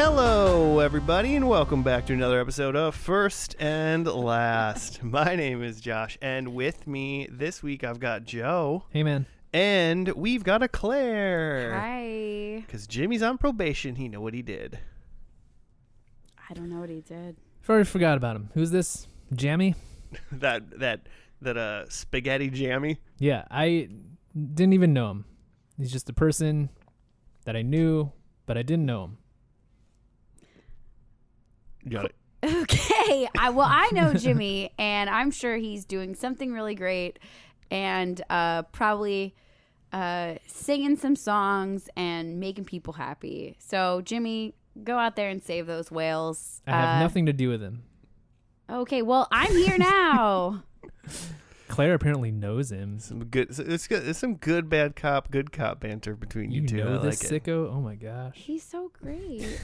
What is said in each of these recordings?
Hello, everybody, and welcome back to another episode of First and Last. My name is Josh, and with me this week I've got Joe. Hey, man. And we've got a Claire. Hi. Because Jimmy's on probation. He know what he did. I don't know what he did. First, forgot about him. Who's this? Jammy? that spaghetti jammy. Yeah, I didn't even know him. He's just a person that I knew, but I didn't know him. Got it. Okay. I know Jimmy, and I'm sure he's doing something really great and probably singing some songs and making people happy. So, Jimmy, go out there and save those whales. I have nothing to do with him. Okay, well, I'm here now. Claire apparently knows him. It's some good bad cop, good cop banter between you two. You know I this like sicko? Oh my gosh. He's so great.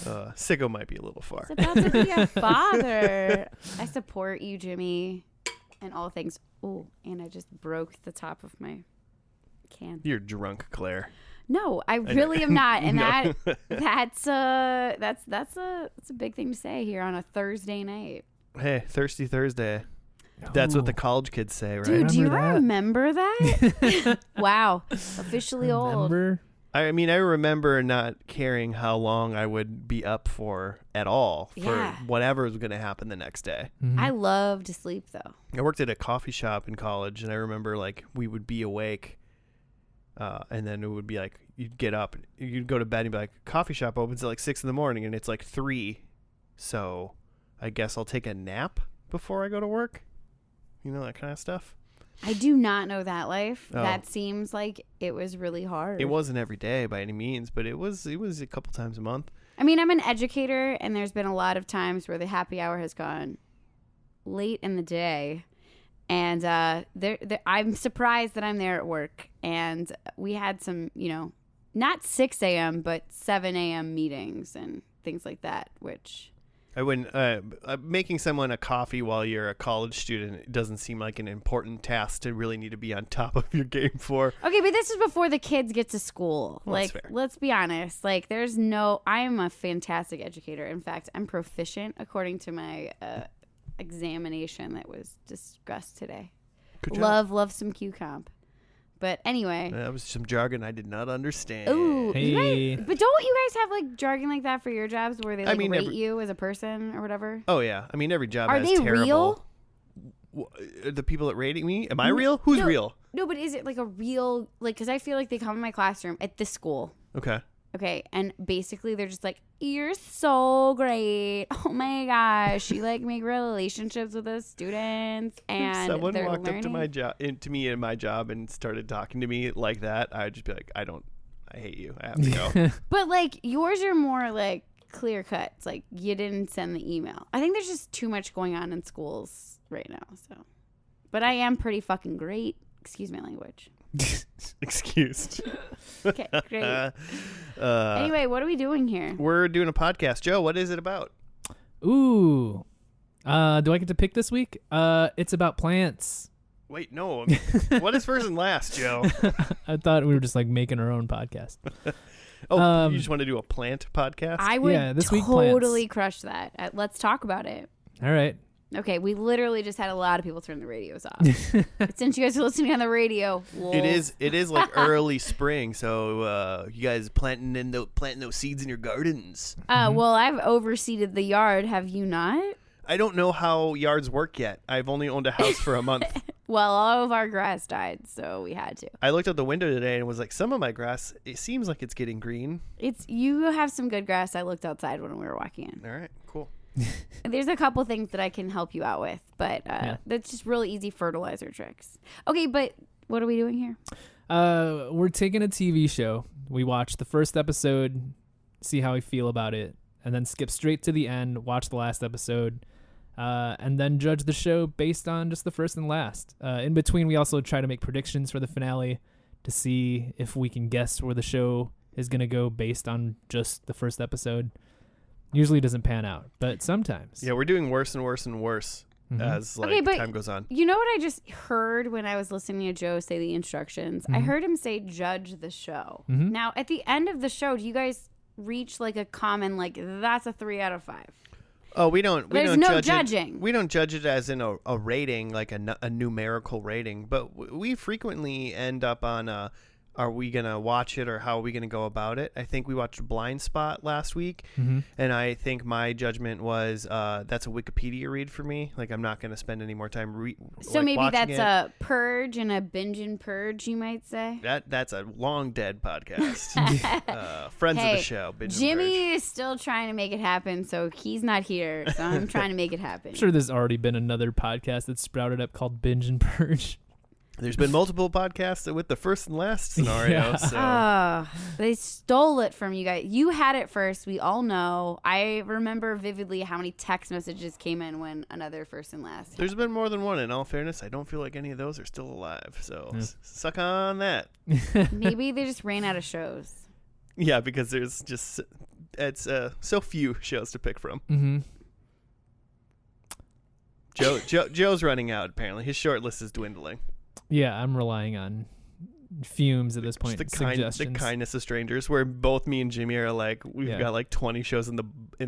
Sicko might be a little far. It's about to be a father. I support you, Jimmy, and all things. Oh, and I just broke the top of my can. You're drunk, Claire. No, I really am not, and No. that's a big thing to say here on a Thursday night. Hey, Thirsty Thursday. That's what the college kids say, right? Dude, do you Remember remember that? Wow, officially old. I remember not caring how long I would be up for at all for whatever was going to happen the next day. Mm-hmm. I love to sleep, though. I worked at a coffee shop in college, and I remember, like, we would be awake, and then it would be like, you'd get up, you'd go to bed, and you'd be like, coffee shop opens at like 6 in the morning, and it's like 3, so I guess I'll take a nap before I go to work. You know, that kind of stuff. I do not know that life. Oh. That seems like it was really hard. It wasn't every day by any means, but it was a couple times a month. I mean, I'm an educator, and there's been a lot of times where the happy hour has gone late in the day, and I'm surprised that I'm there at work. And we had some, not 6 a.m., but 7 a.m. meetings and things like that, which... I wouldn't. Making someone a coffee while you're a college student doesn't seem like an important task to really need to be on top of your game for. Okay, but this is before the kids get to school. Well, that's fair. Let's be honest. I am a fantastic educator. In fact, I'm proficient according to my examination that was discussed today. Good job. Love some Q-Comp. But anyway. That was some jargon I did not understand. Ooh, Hey. but don't you guys have like jargon like that for your jobs where they rate you as a person or whatever? Oh yeah, I mean every job Are has they terrible. real? The people that rating me, am I real? Who's real? No, but is it like a real because I feel like they come in my classroom at this school. Okay, and basically they're just like, you're so great. Oh my gosh, you like make relationships with the students, and if someone they're walked learning. up to my job, to me in my job, and started talking to me like that, I'd just be like, I hate you. I have to go. But like yours are more like clear cut. It's like you didn't send the email. I think there's just too much going on in schools right now. So, but I am pretty fucking great. Excuse my language. Excused. Okay, great. Anyway, what are we doing here? We're doing a podcast. Joe, what is it about? Ooh. Do I get to pick this week? It's about plants. Wait, no. What is first and last, Joe? I thought we were just like making our own podcast. You just want to do a plant podcast? I would this week totally crush that. Let's talk about it. All right. Okay, we literally just had a lot of people turn the radios off. Since you guys are listening on the radio, it is like early spring, so you guys planting those seeds in your gardens. Well, I've overseeded the yard. Have you not? I don't know how yards work yet. I've only owned a house for a month. Well, all of our grass died, so we had to. I looked out the window today and was like, some of my grass, it seems like it's getting green. You have some good grass. I looked outside when we were walking in. All right, cool. There's a couple things that I can help you out with, but that's just really easy fertilizer tricks. Okay, but what are we doing here? We're taking a TV show. We watch the first episode, see how we feel about it, and then skip straight to the end, watch the last episode, and then judge the show based on just the first and last. In between, we also try to make predictions for the finale to see if we can guess where the show is going to go based on just the first episode. Usually doesn't pan out, but sometimes. Yeah, we're doing worse and worse and worse as time goes on. You know what I just heard when I was listening to Joe say the instructions? I heard him say judge the show. Now, at the end of the show, do you guys reach like a common like that's a 3 out of 5. Oh, we don't. There's don't no judge judging. It. We don't judge it as in a rating, like a numerical rating. But we frequently end up on are we gonna watch it or how are we gonna go about it? I think we watched Blind Spot last week, and I think my judgment was that's a Wikipedia read for me. Like I'm not gonna spend any more time. So maybe that's a purge and a binge and purge, you might say. That's a long dead podcast. Friends of the show. Binge and Jimmy Purge. is still trying to make it happen, so he's not here. So I'm trying to make it happen. I'm sure there's already been another podcast that sprouted up called Binge and Purge. There's been multiple podcasts with the first and last scenario. Yeah. So. They stole it from you guys. You had it first. We all know. I remember vividly how many text messages came in when another first and last. There's been more than one. In all fairness, I don't feel like any of those are still alive. So suck on that. Maybe they just ran out of shows. Yeah, because there's just so few shows to pick from. Mm-hmm. Joe's running out. Apparently, his short list is dwindling. Yeah, I'm relying on fumes at this point. Just Suggestions. the kindness of strangers, where both me and Jimmy are like, we've got like 20 shows in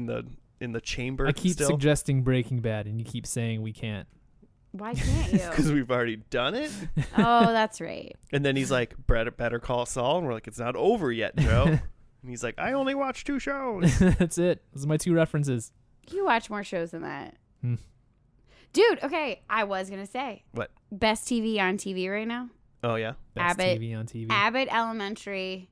the chamber. I keep still. suggesting Breaking Bad, and you keep saying we can't. Why can't you? Because we've already done it. Oh, that's right. And then he's like, Better Call Saul, and we're like, it's not over yet, Joe. And he's like, I only watched 2 shows. That's it. Those are my 2 references. You watch more shows than that. Dude, okay, I was going to say. What? Best TV on TV right now? Oh, yeah? Best Abbott, TV on TV. Abbott Elementary.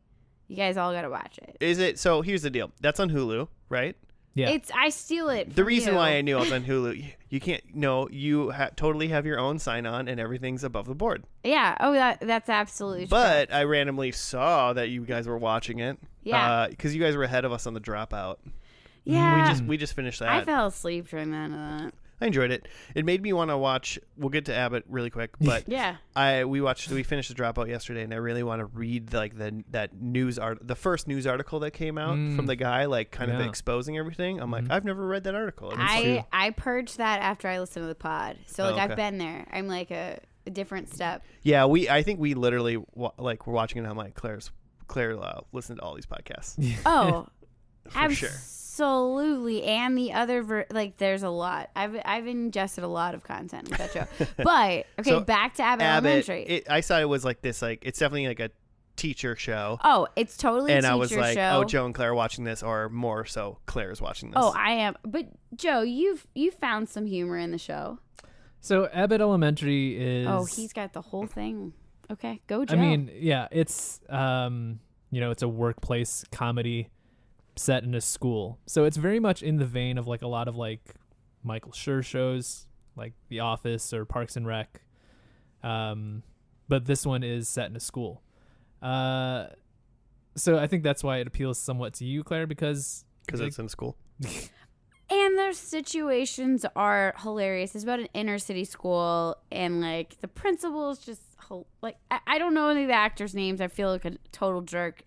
You guys all got to watch it. Is it? So here's the deal. That's on Hulu, right? Yeah. I steal it. The from reason you. why I knew it was on Hulu, you can't. No, you totally have your own sign on, and everything's above the board. Yeah. Oh, that's absolutely true. But I randomly saw that you guys were watching it. Yeah. Because you guys were ahead of us on the Dropout. Yeah. We just finished that. I fell asleep during that. I enjoyed it. It made me want to watch. We'll get to Abbott really quick, but Yeah. we finished the Dropout yesterday, and I really want to read like the first news article that came out from the guy, like kind of exposing everything. I'm like, I've never read that article. I purged that after I listened to the pod, so like okay. I've been there. I'm like a different step. Yeah, I think we literally we're watching it. And I'm like, Claire listened to all these podcasts. Oh, for sure. Absolutely, and the other there's a lot. I've ingested a lot of content with that show. But okay, So, back to Abbott Elementary. I saw it was like this, like it's definitely like a teacher show. Oh, it's totally and a teacher I was like, show. oh, Joe and Claire are watching this, or more so, Claire's watching this. Oh, I am. But Joe, you've found some humor in the show. So Abbott Elementary is. Oh, he's got the whole thing. Okay, go Joe. I mean, yeah, it's it's a workplace comedy set in a school, so it's very much in the vein of like a lot of like Michael Schur shows, like The Office or Parks and Rec, but this one is set in a school. So I think that's why it appeals somewhat to you, Claire, because it's in school. And their situations are hilarious. It's about an inner city school, and like the principal is just like I don't know any of the actors' names. I feel like a total jerk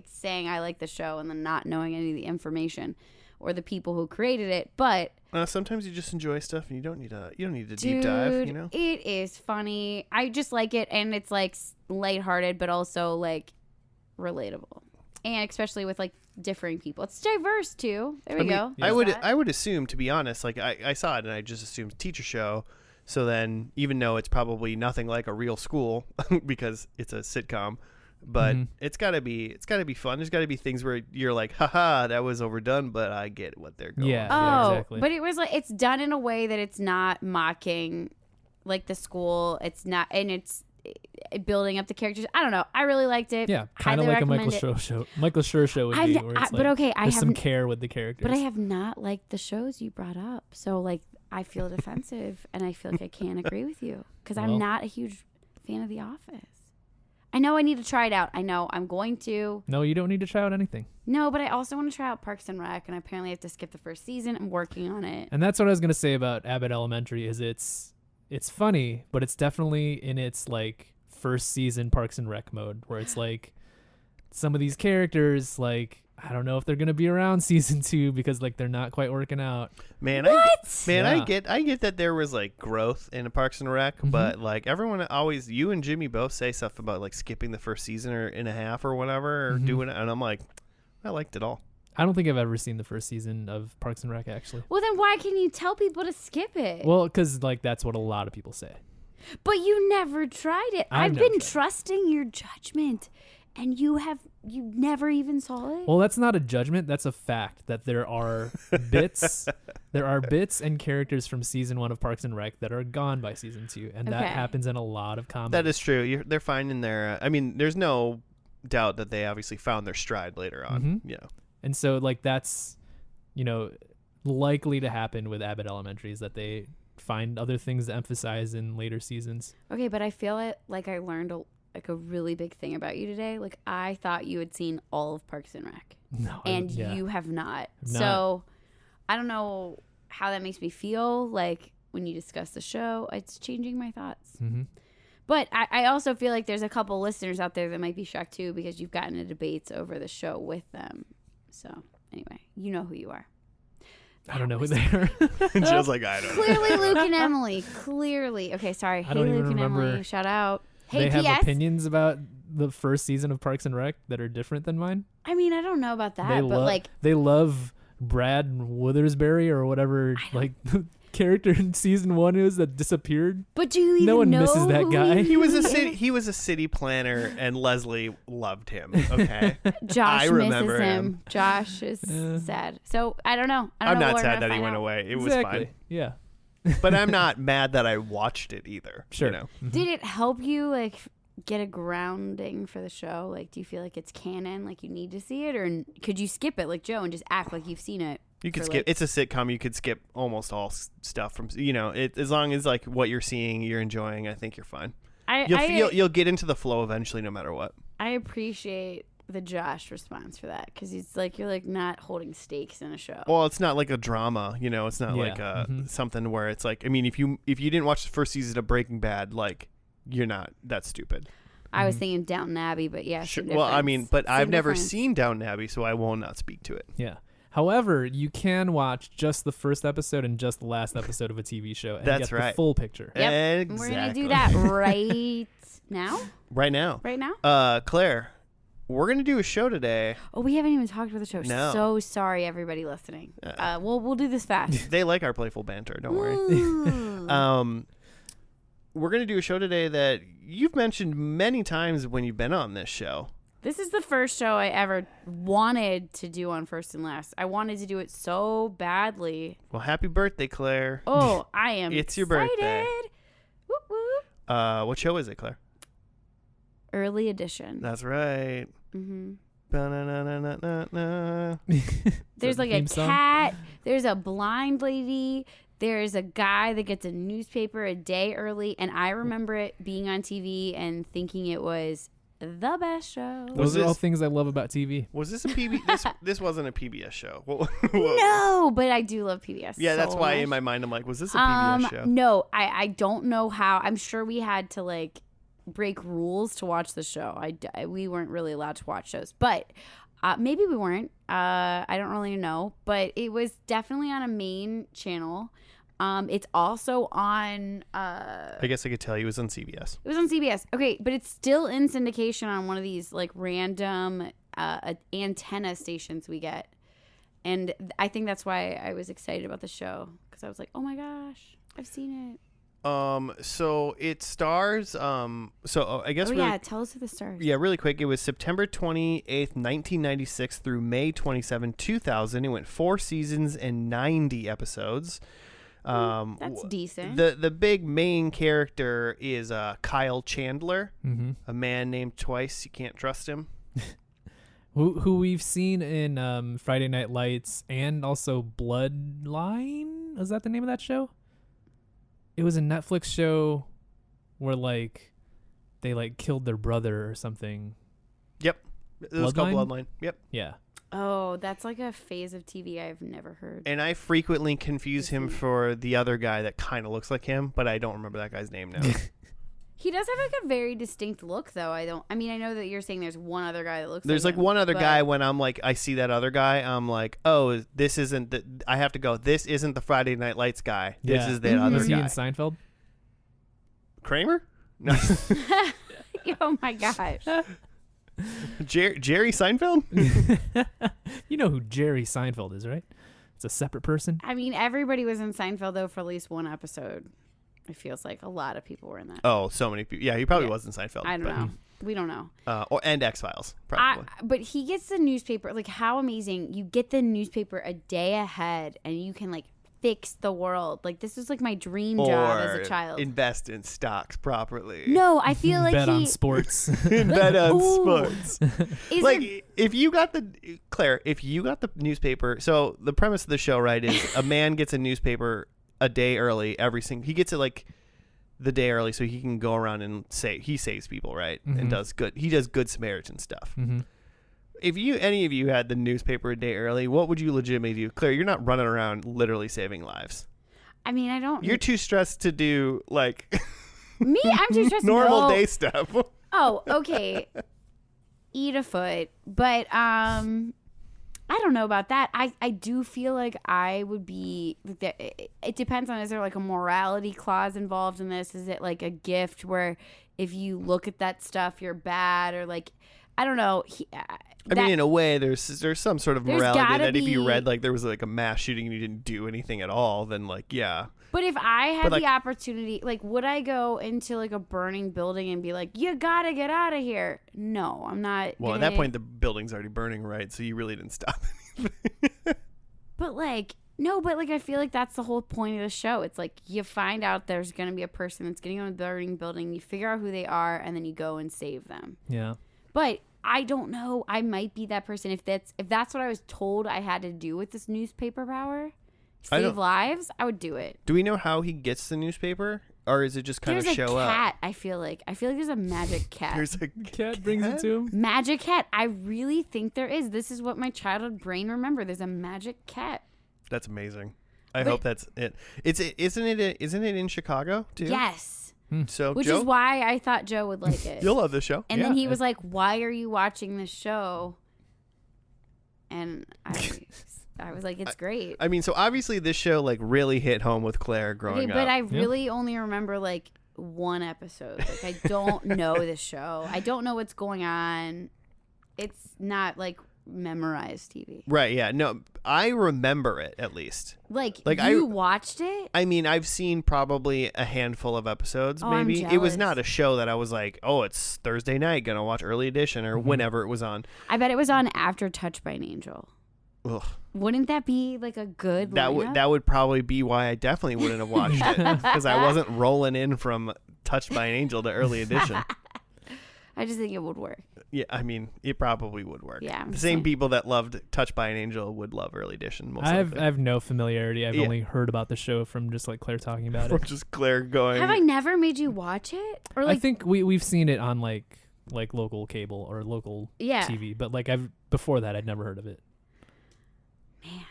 saying I like the show and then not knowing any of the information or the people who created it. But sometimes you just enjoy stuff and you don't need to dude, deep dive. You know, it is funny. I just like it, and it's like lighthearted, but also like relatable, and especially with like differing people. It's diverse too. There we go. I would assume, to be honest, like I saw it and I just assumed teacher show. So then, even though it's probably nothing like a real school because it's a sitcom, but it's gotta be fun. There's gotta be things where you're like, haha, that was overdone, but I get what they're going. Yeah, exactly. But it was like it's done in a way that it's not mocking like the school. It's not, and it's building up the characters. I don't know. I really liked it. Yeah, kind of like a Michael Schur show. Michael Schur show would be where it's but okay, there's some care with the characters. But I have not liked the shows you brought up. So like I feel defensive, and I feel like I can't agree with you because I'm not a huge fan of The Office. I know I need to try it out. I know I'm going to. No, you don't need to try out anything. No, but I also want to try out Parks and Rec, and I apparently have to skip the first season. I'm working on it. And that's what I was going to say about Abbott Elementary is it's funny, but it's definitely in its like first season Parks and Rec mode where it's like some of these characters, like I don't know if they're going to be around season 2 because like they're not quite working out. I get that there was like growth in Parks and Rec, but like everyone always, you and Jimmy both say stuff about like skipping the first season or in a half or whatever or doing it, and I'm like, I liked it all. I don't think I've ever seen the first season of Parks and Rec, actually. Well, then why can you tell people to skip it? Well, because like that's what a lot of people say. But you never tried it. I've never been tried. trusting your judgment, and you never even saw it. Well, that's not a judgment. That's a fact that there are bits, and characters from season 1 of Parks and Rec that are gone by season 2, and that Okay. happens in a lot of comedy. That is true. They're finding their. I mean, there's no doubt that they obviously found their stride later on. Mhm. Yeah. And so, like, that's, likely to happen with Abbott Elementary is that they find other things to emphasize in later seasons. Okay, but I feel like I learned a really big thing about you today. Like, I thought you had seen all of Parks and Rec, No, and yeah. you have not. I've not. So I don't know how that makes me feel. Like when you discuss the show, it's changing my thoughts. Mm-hmm. But I also feel like there's a couple listeners out there that might be shocked too because you've gotten into debates over the show with them. So anyway, you know who you are. I don't know who they are. And Jill's like, I don't know. Clearly, Luke and Emily. Clearly. Okay, sorry. I Hey, don't even Luke and remember. Emily. Shout out. Hey, They have P.S. opinions about the first season of Parks and Rec that are different than mine. I mean, I don't know about that, but like, they love Brad Witherspoon or whatever like the character in season 1 is that disappeared. but do you even No one know misses that who guy. He was a city planner, and Leslie loved him. Okay. Josh I remember misses him. him. Josh is sad. So I don't know. I don't I'm know not what we're sad gonna that he find went out. away. It was Exactly. fine. Yeah. But I'm not mad that I watched it either. Sure. You know? Mhm. Did it help you like get a grounding for the show? Like, do you feel like it's canon? Like you need to see it, or could you skip it like Joe and just act like you've seen it? You could for, skip. like- It's a sitcom. You could skip almost all stuff from. As long as like what you're seeing, you're enjoying. I think you're fine. You'll get into the flow eventually, no matter what. I appreciate the Josh response for that because he's like you're like not holding stakes in a show. Well, it's not like a drama. It's not Yeah. like Mhm. something where it's like. I mean, if you didn't watch the first season of Breaking Bad, like you're not. That's stupid. I was thinking Downton Abbey, but yeah. Sure. same Well, I difference. mean, but Same I've never difference. seen Downton Abbey, so I will not speak to it. Yeah. However, you can watch just the first episode and just the last episode of a TV show and That's get right. the full picture. Yep. Exactly. We're gonna do that right now. right now. Right now. Claire, we're gonna do a show today. Oh, we haven't even talked about the show. No. So sorry, everybody listening. We'll do this fast. They like our playful banter. Don't worry. Ooh. We're going to do a show today that you've mentioned many times when you've been on this show. This is the first show I ever wanted to do on First and Last. I wanted to do it so badly. Well, happy birthday, Claire. Oh, I am It's your excited. birthday. Whoop, whoop. What show is it, Claire? Early edition. That's right. hmm Ba-na-na-na-na-na. There's like a theme song? cat. There's a blind lady. There's a guy that gets a newspaper a day early. And I remember it being on TV and thinking it was the best show. Was Those are all this- things I love about TV. Was this a PB? This wasn't a PBS show. Whoa. No, but I do love PBS. Yeah, that's so why much. in my mind I'm like, was this a PBS show? No, I don't know how. I'm sure we had to like break rules to watch the show. We weren't really allowed to watch shows, but maybe we weren't. I don't really know, but it was definitely on a main channel. It's also on. I guess I could tell you it was on CBS. It was on CBS. Okay, but it's still in syndication on one of these like random antenna stations we get. And I think that's why I was excited about the show because I was like, "Oh my gosh, I've seen it." So it stars. I guess. Oh really, yeah, tell us who the stars. Yeah, really quick. It was September 28th, 1996 through May 27, 2000. It went 4 seasons and 90 episodes. That's decent. The big main character is Kyle Chandler, Mm-hmm. a man named twice. You can't trust him. Who we've seen in Friday Night Lights and also Bloodline. Is that the name of that show? It was a Netflix show where like they like killed their brother or something. Yep. It was called Bloodline? Bloodline. Yep. Yeah. Oh, that's like a phase of TV I've never heard. And I frequently confuse him for the other guy that kind of looks like him, but I don't remember that guy's name now. He does have like a very distinct look, though. I mean, I know that you're saying there's one other guy that looks. There's like him, one other but- guy when I'm like, I see that other guy, I'm like, oh, this isn't the, I have to go, this isn't the Friday Night Lights guy. This Yeah. is that Mhm. other Is he in guy. Seinfeld? Kramer? No. Oh my gosh. Jerry Seinfeld? You know who Jerry Seinfeld is, right? It's a separate person. I mean, everybody was in Seinfeld though for at least one episode. It feels like a lot of people were in that. Oh, so many people. Yeah, he probably was in Seinfeld. I don't know. We don't know. And X-Files, probably. But he gets the newspaper. Like, how amazing. You get the newspaper a day ahead and you can, like, fix the world. Like, this was, like, my dream job as a child. Invest in stocks properly. No, I feel like Bet on sports. Bet on sports. Like, if you got the newspaper, so the premise of the show, right, is a man gets a newspaper a day early he gets it like the day early so he can go around and he saves people, right? And he does good Samaritan stuff. If any of you had the newspaper a day early, what would you legitimately do? Claire, you're not running around literally saving lives. I mean, I don't. You're too stressed to do like Me? I'm too stressed. normal day stuff. Oh, okay. Eat a foot. But I don't know about that. I do feel like I would be. It depends on, is there like a morality clause involved in this? Is it like a gift where if you look at that stuff, you're bad? Or like, I don't know. I mean, in a way, there's some sort of morality that if you read like there was like a mass shooting and you didn't do anything at all, then like, yeah. But if I had the opportunity, like, would I go into like a burning building and be like, you gotta get out of here? No, I'm not. Well, at that point, the building's already burning, right? So you really didn't stop anything. But like, no, but like, I feel like that's the whole point of the show. It's like you find out there's gonna be a person that's getting on a burning building, you figure out who they are, and then you go and save them. Yeah. But I don't know. I might be that person if that's what I was told I had to do with this newspaper power. Save lives, I would do it. Do we know how he gets the newspaper, or is it just kind of show up? There's a cat. I feel like there's a magic cat. There's a cat brings it to him. Magic cat. I really think there is. This is what my childhood brain remembered. There's a magic cat. That's amazing. I hope that's it. Isn't it in Chicago too? Yes. So which Joe? is why I thought Joe would like it. You'll love this show. And then he was like, "Why are you watching this show?" And I was like, it's great. I mean, so obviously this show like really hit home with Claire growing up. But I really only remember like one episode. Like, I don't know the show. I don't know what's going on. It's not like memorized TV. Right, yeah. No, I remember it at least. Like you watched it? I mean, I've seen probably a handful of episodes, maybe. I'm it was jealous. not a show that I was like, oh, it's Thursday night, gonna watch Early Edition or whenever it was on. I bet it was on after Touched by an Angel. Ugh. Wouldn't that be like a good lineup? That would probably be why I definitely wouldn't have watched it, because I wasn't rolling in from Touched by an Angel to Early Edition. I just think it would work. Yeah, I mean, it probably would work. Yeah, the same people that loved Touched by an Angel would love Early Edition. Most I likely. have no familiarity. I've only heard about the show from just like Claire talking about From it. just Claire going. Have I never made you watch it? Or like, I think we've seen it on like local cable or local TV, but like before that I'd never heard of it. Man.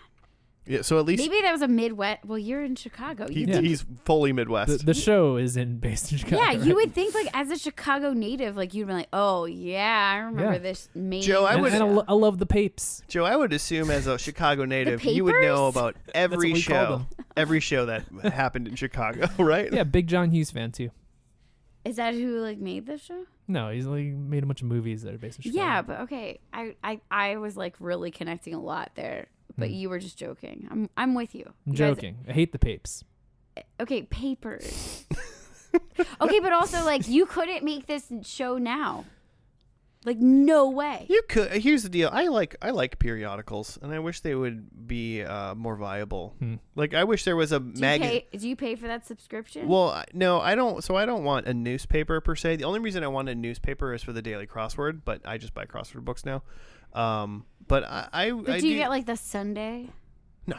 Yeah, so at least Maybe that was a Midwest. Well, you're in Chicago. he's fully Midwest. The show is based in Chicago. Yeah, you right? would think like as a Chicago native, like you'd be like, oh yeah, I remember this. Main Joe, I love the Papes. Joe, I would assume as a Chicago native, The you would know Papers? about every That's what we call show, every show that happened in Chicago, right? Yeah, big John Hughes fan too. Is that who like made the show? No, he's like made a bunch of movies that are based in Chicago. Yeah, but okay, I was like really connecting a lot there, but you were just joking. I'm with you. I'm You guys- joking. I hate the Papes. okay, papers. Okay, but also like you couldn't make this show now. Like no way. You could. Here's the deal. I like periodicals, and I wish they would be more viable. Like I wish there was a magazine. Do you pay for that subscription? Well, no, I don't. So I don't want a newspaper per se. The only reason I want a newspaper is for the daily crossword, but I just buy crossword books now. But But do you get like the Sunday? No.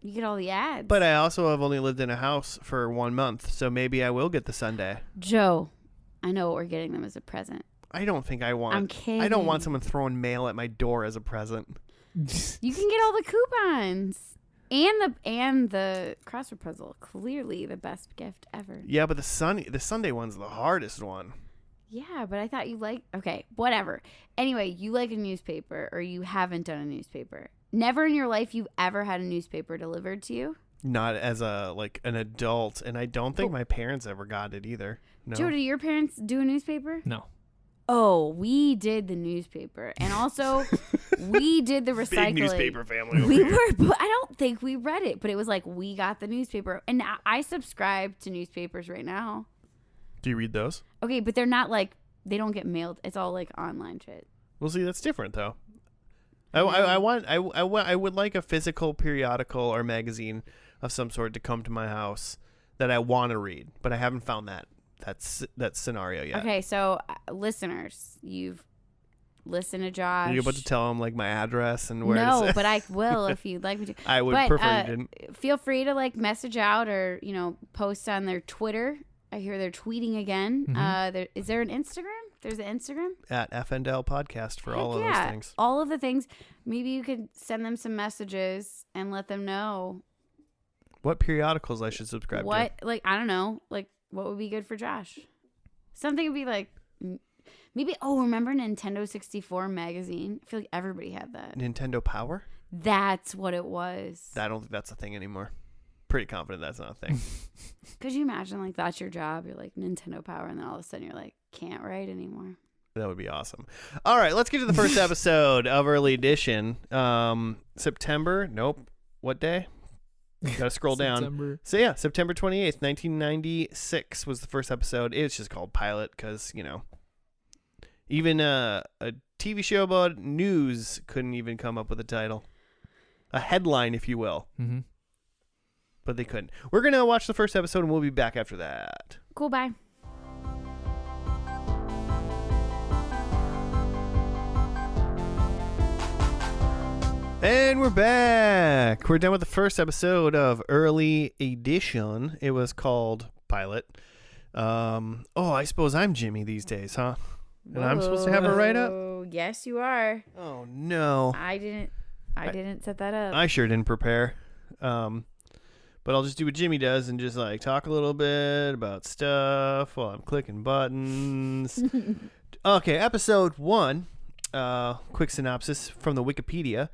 You get all the ads. But I also have only lived in a house for 1 month, so maybe I will get the Sunday. Joe, I know what we're getting them as a present. I don't think I want. I'm kidding. I don't want someone throwing mail at my door as a present. You can get all the coupons and the crossword puzzle. Clearly the best gift ever. Yeah, but the Sunday one's the hardest one. Yeah, but I thought you like. Okay, whatever. Anyway, you like a newspaper, or you haven't done a newspaper. Never in your life you've ever had a newspaper delivered to you. Not as an adult, and I don't think my parents ever got it either. No. Joe, do your parents do a newspaper? No. Oh, we did the newspaper, and also we did the recycling. Big newspaper family. We were. I don't think we read it, but it was like we got the newspaper, and I subscribe to newspapers right now. Do you read those? Okay, but they're not like they don't get mailed. It's all like online shit. Well, see, that's different though. I would like a physical periodical or magazine of some sort to come to my house that I want to read, but I haven't found that scenario yet. Okay, so listeners, you've listened to Josh. Are you about to tell them like my address and where? No, to say? but I will if you'd like me to. I would prefer you didn't. Feel free to like message out or post on their Twitter. I hear they're tweeting again. Mm-hmm. Is there an Instagram? There's an Instagram At FNDL Podcast for all of those things. All of the things. Maybe you could send them some messages and let them know What periodicals I should subscribe to. Like, I don't know. Like, what would be good for Josh? Something would be like, maybe, remember Nintendo 64 magazine? I feel like everybody had that. Nintendo Power? That's what it was. I don't think that's a thing anymore. Pretty confident that's not a thing. Could you imagine, like, that's your job? You're like, Nintendo Power, and then all of a sudden you're like, can't write anymore. That would be awesome. All right, let's get to the first episode of Early Edition. September? Nope. What day? Gotta scroll down. So yeah, September 28th, 1996 was the first episode. It's just called Pilot because, even a TV show about news couldn't even come up with a title. A headline, if you will. Mm-hmm. But they couldn't. We're going to watch the first episode and we'll be back after that. Cool, bye. And we're back. We're done with the first episode of Early Edition. It was called Pilot. I suppose I'm Jimmy these days, huh? And I'm supposed to have a write-up? Oh, yes, you are. Oh, no. I didn't set that up. I sure didn't prepare. But I'll just do what Jimmy does and just like talk a little bit about stuff while I'm clicking buttons. Okay, episode 1. Quick synopsis from the Wikipedia.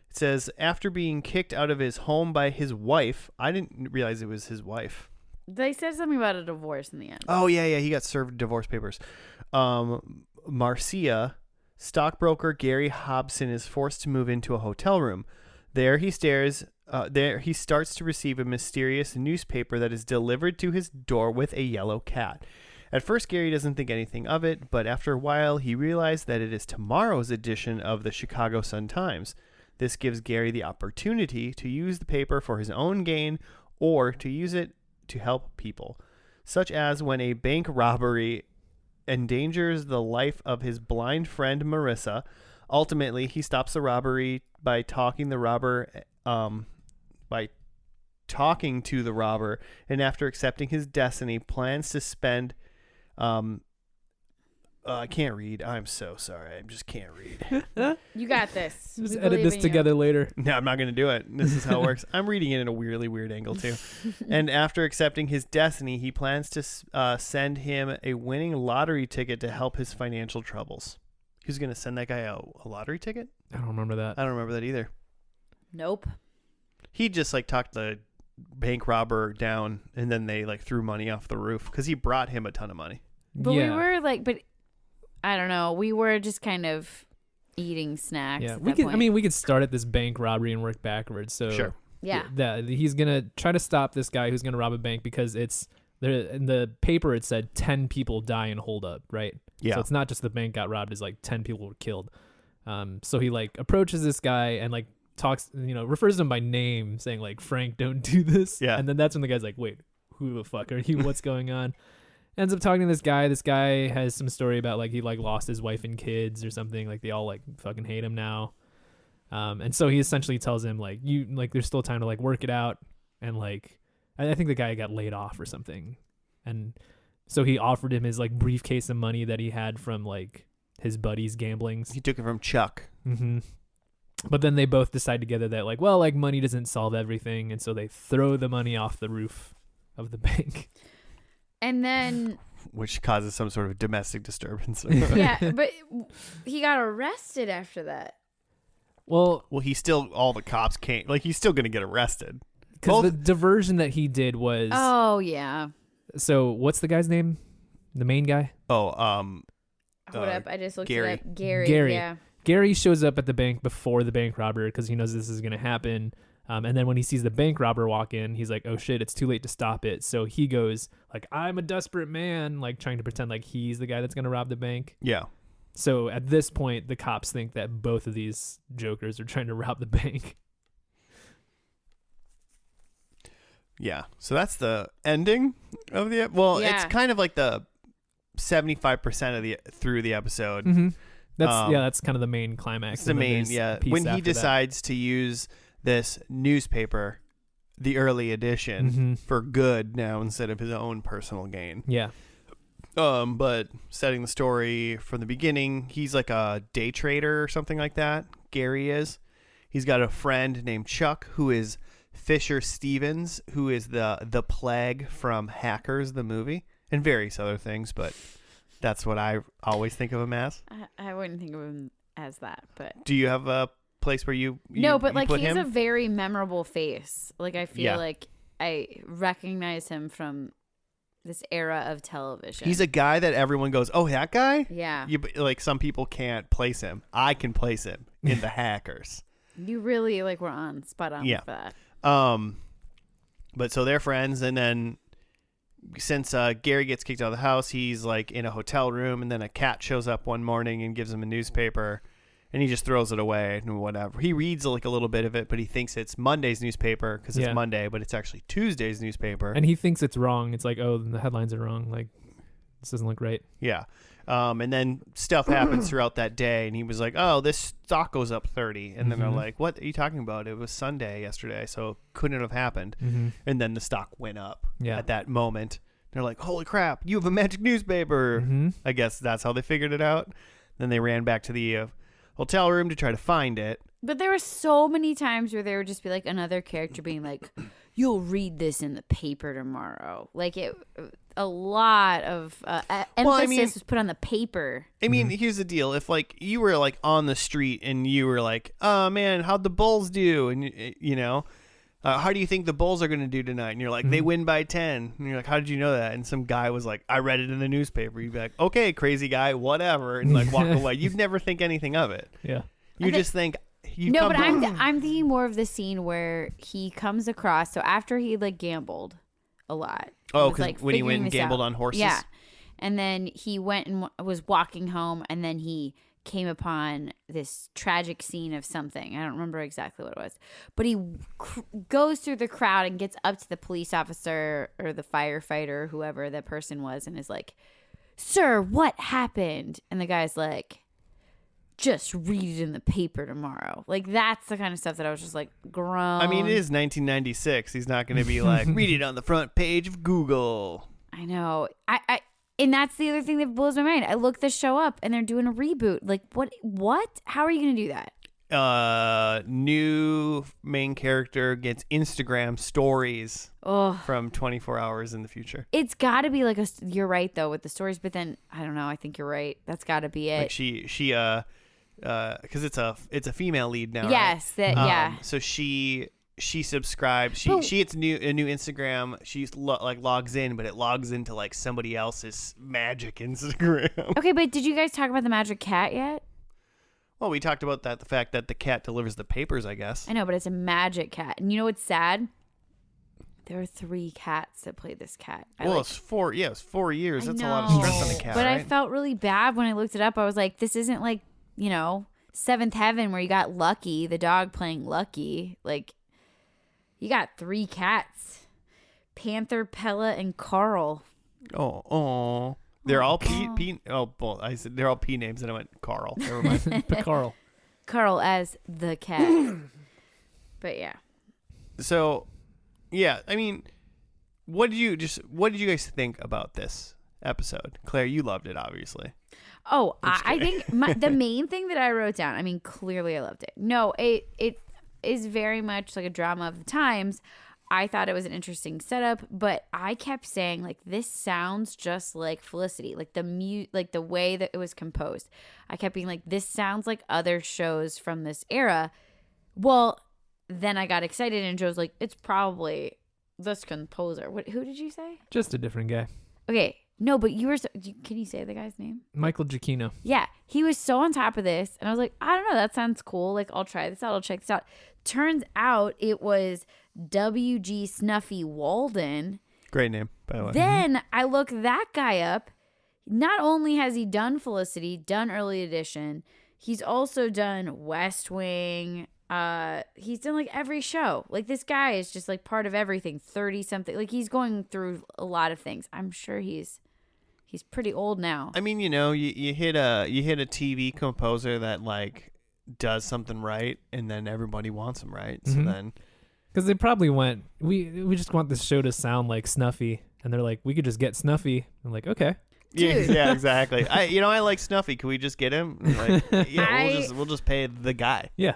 It says, after being kicked out of his home by his wife, I didn't realize it was his wife. They said something about a divorce in the end. Oh, yeah, he got served divorce papers. Marcia, stockbroker Gary Hobson is forced to move into a hotel room. There he starts to receive a mysterious newspaper that is delivered to his door with a yellow cat. At first, Gary doesn't think anything of it, but after a while, he realizes that it is tomorrow's edition of the Chicago Sun-Times. This gives Gary the opportunity to use the paper for his own gain or to use it to help people, such as when a bank robbery endangers the life of his blind friend Marissa. Ultimately, he stops the robbery by talking to the robber, and after accepting his destiny, plans to spend I can't read. I'm so sorry. I just can't read. You got this. Just edit this together later. No, I'm not going to do it. This is how it works. I'm reading it in a weirdly weird angle, too. And after accepting his destiny, he plans to send him a winning lottery ticket to help his financial troubles. Who's going to send that guy a lottery ticket? I don't remember that. I don't remember that either. Nope. He just talked the bank robber down, and then they threw money off the roof because he brought him a ton of money. But we were but I don't know. We were just kind of eating snacks. Yeah, at we that could. point. I mean, we could start at this bank robbery and work backwards. So Sure. Yeah. He's gonna try to stop this guy who's gonna rob a bank because it's there in the paper. It said 10 people die in holdup, right? Yeah. So it's not just the bank got robbed; it's 10 people were killed. So he approaches this guy and talks, refers to him by name, saying Frank, don't do this. Yeah. And then that's when the guy's like, wait, who the fuck are you? What's going on? Ends up talking to this guy. This guy has some story about he lost his wife and kids or something. They all fucking hate him now. And so he essentially tells him there's still time to work it out. And I think the guy got laid off or something. And so he offered him his briefcase of money that he had from his buddy's gamblings. He took it from Chuck. Mm-hmm. But then they both decide together that money doesn't solve everything. And so they throw the money off the roof of the bank. And then Which causes some sort of domestic disturbance. yeah, but he got arrested after that. Well, all the cops came. He's still going to get arrested. because the diversion that he did was... Oh, yeah. So what's the guy's name? The main guy? Oh, Hold up, I just looked Gary. it up. Gary. Gary. Yeah. Gary shows up at the bank before the bank robber because he knows this is going to happen. And then when he sees the bank robber walk in, he's like, oh shit, it's too late to stop it. So he goes like, I'm a desperate man, like trying to pretend like he's the guy that's going to rob the bank. Yeah. So at this point, the cops think that both of these jokers are trying to rob the bank. Yeah. So that's the ending of the well, Yeah. it's kind of like the 75% of the through the episode. Mm-hmm. That's kind of the main climax. It's the main, piece when he after that. decides to use this newspaper, the early edition, Mhm. for good now instead of his own personal gain. Yeah. But setting the story from the beginning, he's like a day trader or something like that. Gary is. He's got a friend named Chuck who is Fisher Stevens, who is the plague from Hackers, the movie, and various other things, but that's what I always think of him as. I wouldn't think of him as that, but Do you have a place where you no, but you like put he's him? a very memorable face. Like I feel Yeah. like I recognize him from this era of television. He's a guy that everyone goes, oh, that guy? yeah. Like some people can't place him. I can place him in the Hackers. You really like were on spot on Yeah. for that. But so they're friends, and then since Gary gets kicked out of the house, he's like in a hotel room, and then a cat shows up one morning and gives him a newspaper, and he just throws it away and whatever. He reads like a little bit of it, but he thinks it's Monday's newspaper because Yeah. it's Monday, but it's actually Tuesday's newspaper. And he thinks it's wrong. It's like, oh, the headlines are wrong. Like, this doesn't look right. Yeah. And then stuff happens throughout that day, and he was like, oh, this stock goes up 30. And then they're Mhm. like, what are you talking about? It was Sunday yesterday, so it couldn't have happened. Mm-hmm. And then the stock went up Yeah. at that moment. They're like, holy crap, you have a magic newspaper. Mm-hmm. I guess that's how they figured it out. Then they ran back to the hotel room to try to find it. But there were so many times where there would just be like another character being like, "You'll read this in the paper tomorrow." Like a lot of emphasis was put on the paper. I mean, here's the deal. If like you were like on the street and you were like, oh man, how'd the Bulls do? And you know, how do you think the Bulls are going to do tonight? And you're like, they win by 10. And you're like, how did you know that? And some guy was like, I read it in the newspaper. You'd be like, okay, crazy guy, whatever. And like walk away. You'd never think anything of it. Yeah. You just think, No, but I'm thinking more of the scene where he comes across. So after he like gambled a lot. Oh, was, because like, when he went figuring and this gambled out. on horses? Yeah. And then he went and was walking home, and then he came upon this tragic scene of something. I don't remember exactly what it was. But he goes through the crowd and gets up to the police officer or the firefighter, whoever that person was, and is like, "Sir, what happened?" And the guy's like, "Just read it in the paper tomorrow." Like, that's the kind of stuff that I was just like, grown. I mean, it is 1996. He's not going to be like, read it on the front page of Google. I know. And that's the other thing that blows my mind. I looked this show up and they're doing a reboot. Like, what? How are you going to do that? New main character gets Instagram stories Oh, from 24 hours in the future. it's got to be like you're right though with the stories, but then I don't know. I think you're right. That's got to be it. Like she because it's a female lead now. Yes, right? that yeah. So she subscribes. She But- she gets a new Instagram. She like logs in, but it logs into like somebody else's magic Instagram. Okay, but did you guys talk about the magic cat yet? Well, we talked about that. The fact that the cat delivers the papers, I guess. I know, but it's a magic cat. And you know what's sad? There are 3 cats that play this cat. It's 4. Yeah, it's 4 years. I That's a lot of stress on know, the cat. But right? I felt really bad when I looked it up. I was like, this isn't like, you know, Seventh Heaven where you got Lucky, the dog playing Lucky. Like, you got 3 cats. Panther, Pella, and Carl. Oh. They're all P. Oh, well, I said they're all P names, and I went Carl. Never mind. Carl. Carl as the cat. But yeah. So, yeah, I mean, what did you guys think about this episode? Claire, you loved it, obviously. Oh, I think the main thing that I wrote down, I mean, clearly I loved it. No, it is very much like a drama of the times. I thought it was an interesting setup, but I kept saying like, this sounds just like Felicity, like the way that it was composed. I kept being like, this sounds like other shows from this era. Well, then I got excited and Joe's like, it's probably this composer. Who did you say? Just a different guy. Okay, No, but you were. Can you say the guy's name? Michael Giacchino. Yeah, he was so on top of this, and I was like, I don't know, that sounds cool. Like, I'll try this out. I'll check this out. Turns out it was W.G. Snuffy Walden. Great name, by the way. Then I look that guy up. Not only has he done Felicity, done Early Edition, he's also done West Wing. He's done like every show. Like, this guy is just like part of everything. 30 something. Like, he's going through a lot of things. I'm sure he's pretty old now. I mean, you hit a TV composer that like does something right, and then everybody wants him right. So then, because they probably went, we just want this show to sound like Snuffy, and they're like, we could just get Snuffy. I'm like, okay. Yeah, exactly. I like Snuffy. Can we just get him? Like, yeah, we'll just pay the guy. Yeah.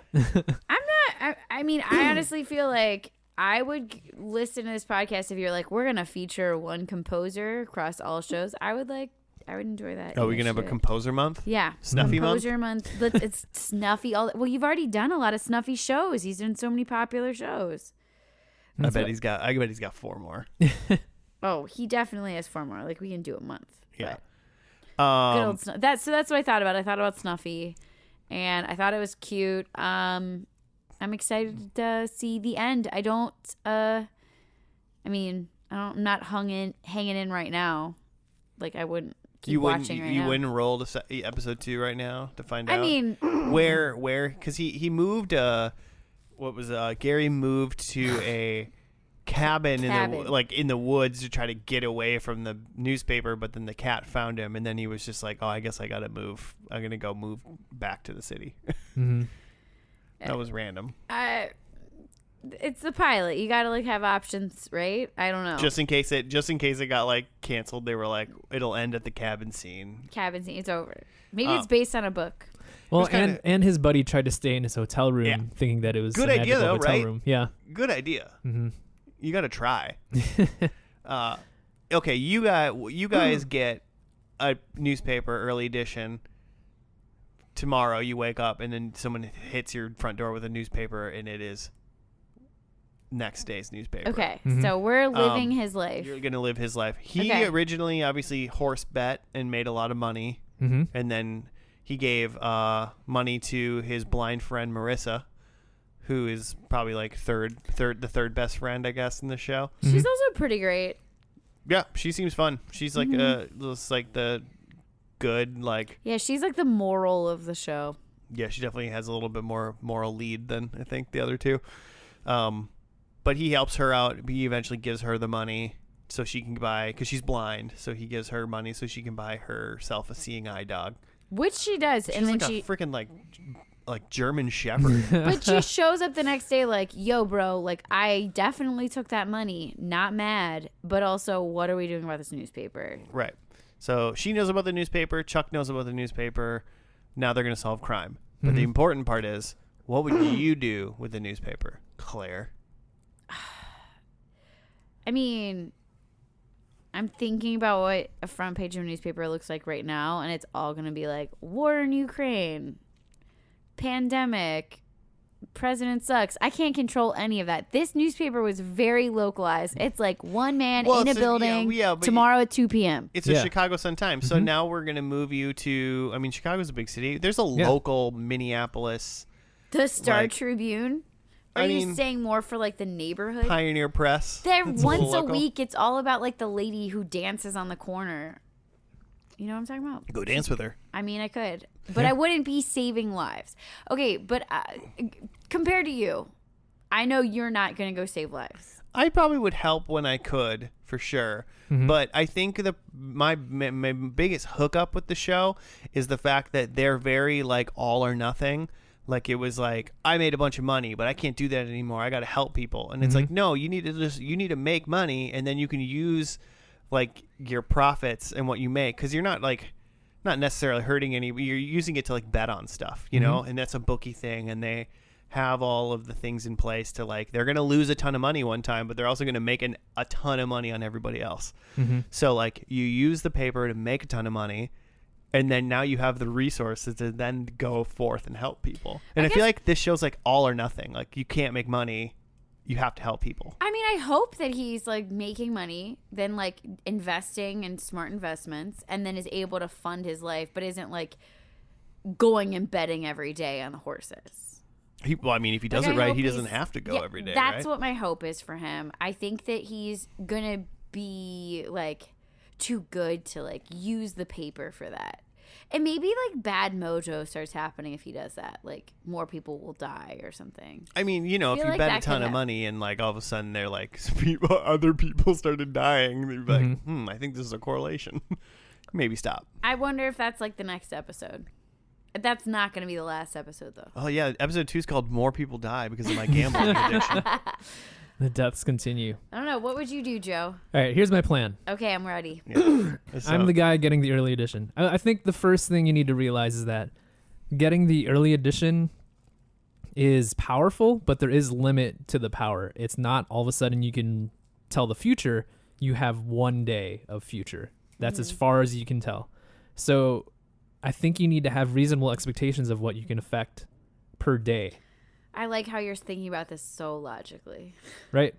I mean, I honestly feel like I would listen to this podcast if you're like, we're gonna feature one composer across all shows. I would enjoy that. Oh, we're gonna have a composer month? Yeah, Snuffy composer month. It's Snuffy. Well, you've already done a lot of Snuffy shows. He's done so many popular shows. I bet he's got 4 more. Oh, he definitely has 4 more. Like, we can do a month. Yeah. Good old that's what I thought about. I thought about Snuffy, and I thought it was cute. I'm excited to see the end. I'm not hanging in right now. Like, I wouldn't keep watching right now. You wouldn't roll to episode 2 right now to find out? I mean, where because he moved. Gary moved to a cabin in the woods to try to get away from the newspaper, but then the cat found him, and then he was just like, oh, I guess I gotta move. I'm gonna go move back to the city. That was random. It's the pilot. You gotta like have options, right? I don't know. Just in case it got like canceled, they were like, it'll end at the cabin scene. It's over. Maybe it's based on a book. Well, and his buddy tried to stay in his hotel room, thinking that it was good a idea, though, hotel right? room. Yeah, good idea. You got to try. Okay, you guys get a newspaper, Early Edition. Tomorrow you wake up and then someone hits your front door with a newspaper, and it is next day's newspaper. Okay, so we're living his life. You're going to live his life. He originally obviously horse bet and made a lot of money, and then he gave money to his blind friend Marissa, who is probably like the third best friend, I guess, in the show. She's also pretty great. Yeah, she seems fun. She's like just like the good, like, yeah, she's like the moral of the show. Yeah, she definitely has a little bit more moral lead than I think the other two. But he helps her out. He eventually gives her the money so she can buy, because she's blind. So he gives her money so she can buy herself a seeing eye dog, which she does. She's and then like a freaking like German Shepherd. But she shows up the next day like, yo, bro, like, I definitely took that money. Not mad, but also, what are we doing about this newspaper? Right. So she knows about the newspaper. Chuck knows about the newspaper. Now they're going to solve crime. But the important part is, what would you do with the newspaper, Claire? I mean, I'm thinking about what a front page of a newspaper looks like right now, and it's all going to be like, war in Ukraine, pandemic, president sucks. I can't control any of that. This newspaper was very localized. It's like one man in a building tomorrow at 2 p.m. It's a Chicago Sun-Times. So now we're going to move you to, I mean, Chicago's a big city. There's a local Minneapolis. The Star Tribune. Are you saying more for like the neighborhood? Pioneer Press. There once a week, it's all about like the lady who dances on the corner. You know what I'm talking about? Go dance with her. I mean, I could, but I wouldn't be saving lives. Okay, but compared to you, I know you're not going to go save lives. I probably would help when I could, for sure. But I think my biggest hookup with the show is the fact that they're very like all or nothing. Like, it was like, I made a bunch of money, but I can't do that anymore. I got to help people. And it's like, no, you need to make money, and then you can use like your profits and what you make, because you're not necessarily hurting you're using it to like bet on stuff, you know, and that's a bookie thing, and they have all of the things in place to like, they're going to lose a ton of money one time, but they're also going to make a ton of money on everybody else. So like, you use the paper to make a ton of money, and then now you have the resources to then go forth and help people. And I feel like this show's like all or nothing. Like, you can't make money. you have to help people. I mean, I hope that he's like making money, then like investing in smart investments, and then is able to fund his life, but isn't like going and betting every day on the horses. Well, I mean, if he does Like, it I right, hope he doesn't have to go every day. That's right? what my hope is for him. I think that he's gonna be like too good to like use the paper for that. And maybe like bad mojo starts happening if he does that. Like more people will die or something. I mean, you know, I if feel you like bet a that ton could of happen. money and like all of a sudden they're like other people started dying, they'd be like, I think this is a correlation. Maybe stop. I wonder if that's like the next episode. That's not going to be the last episode though. Oh yeah, episode 2 is called "More People Die" because of my gambling addiction. The deaths continue. I don't know. What would you do, Joe? All right, here's my plan. Okay, I'm ready. Yeah. I'm the guy getting the early edition. I think the first thing you need to realize is that getting the early edition is powerful, but there is limit to the power. It's not all of a sudden you can tell the future. You have 1 day of future. That's as far as you can tell. So I think you need to have reasonable expectations of what you can affect per day. I like how you're thinking about this so logically. Right?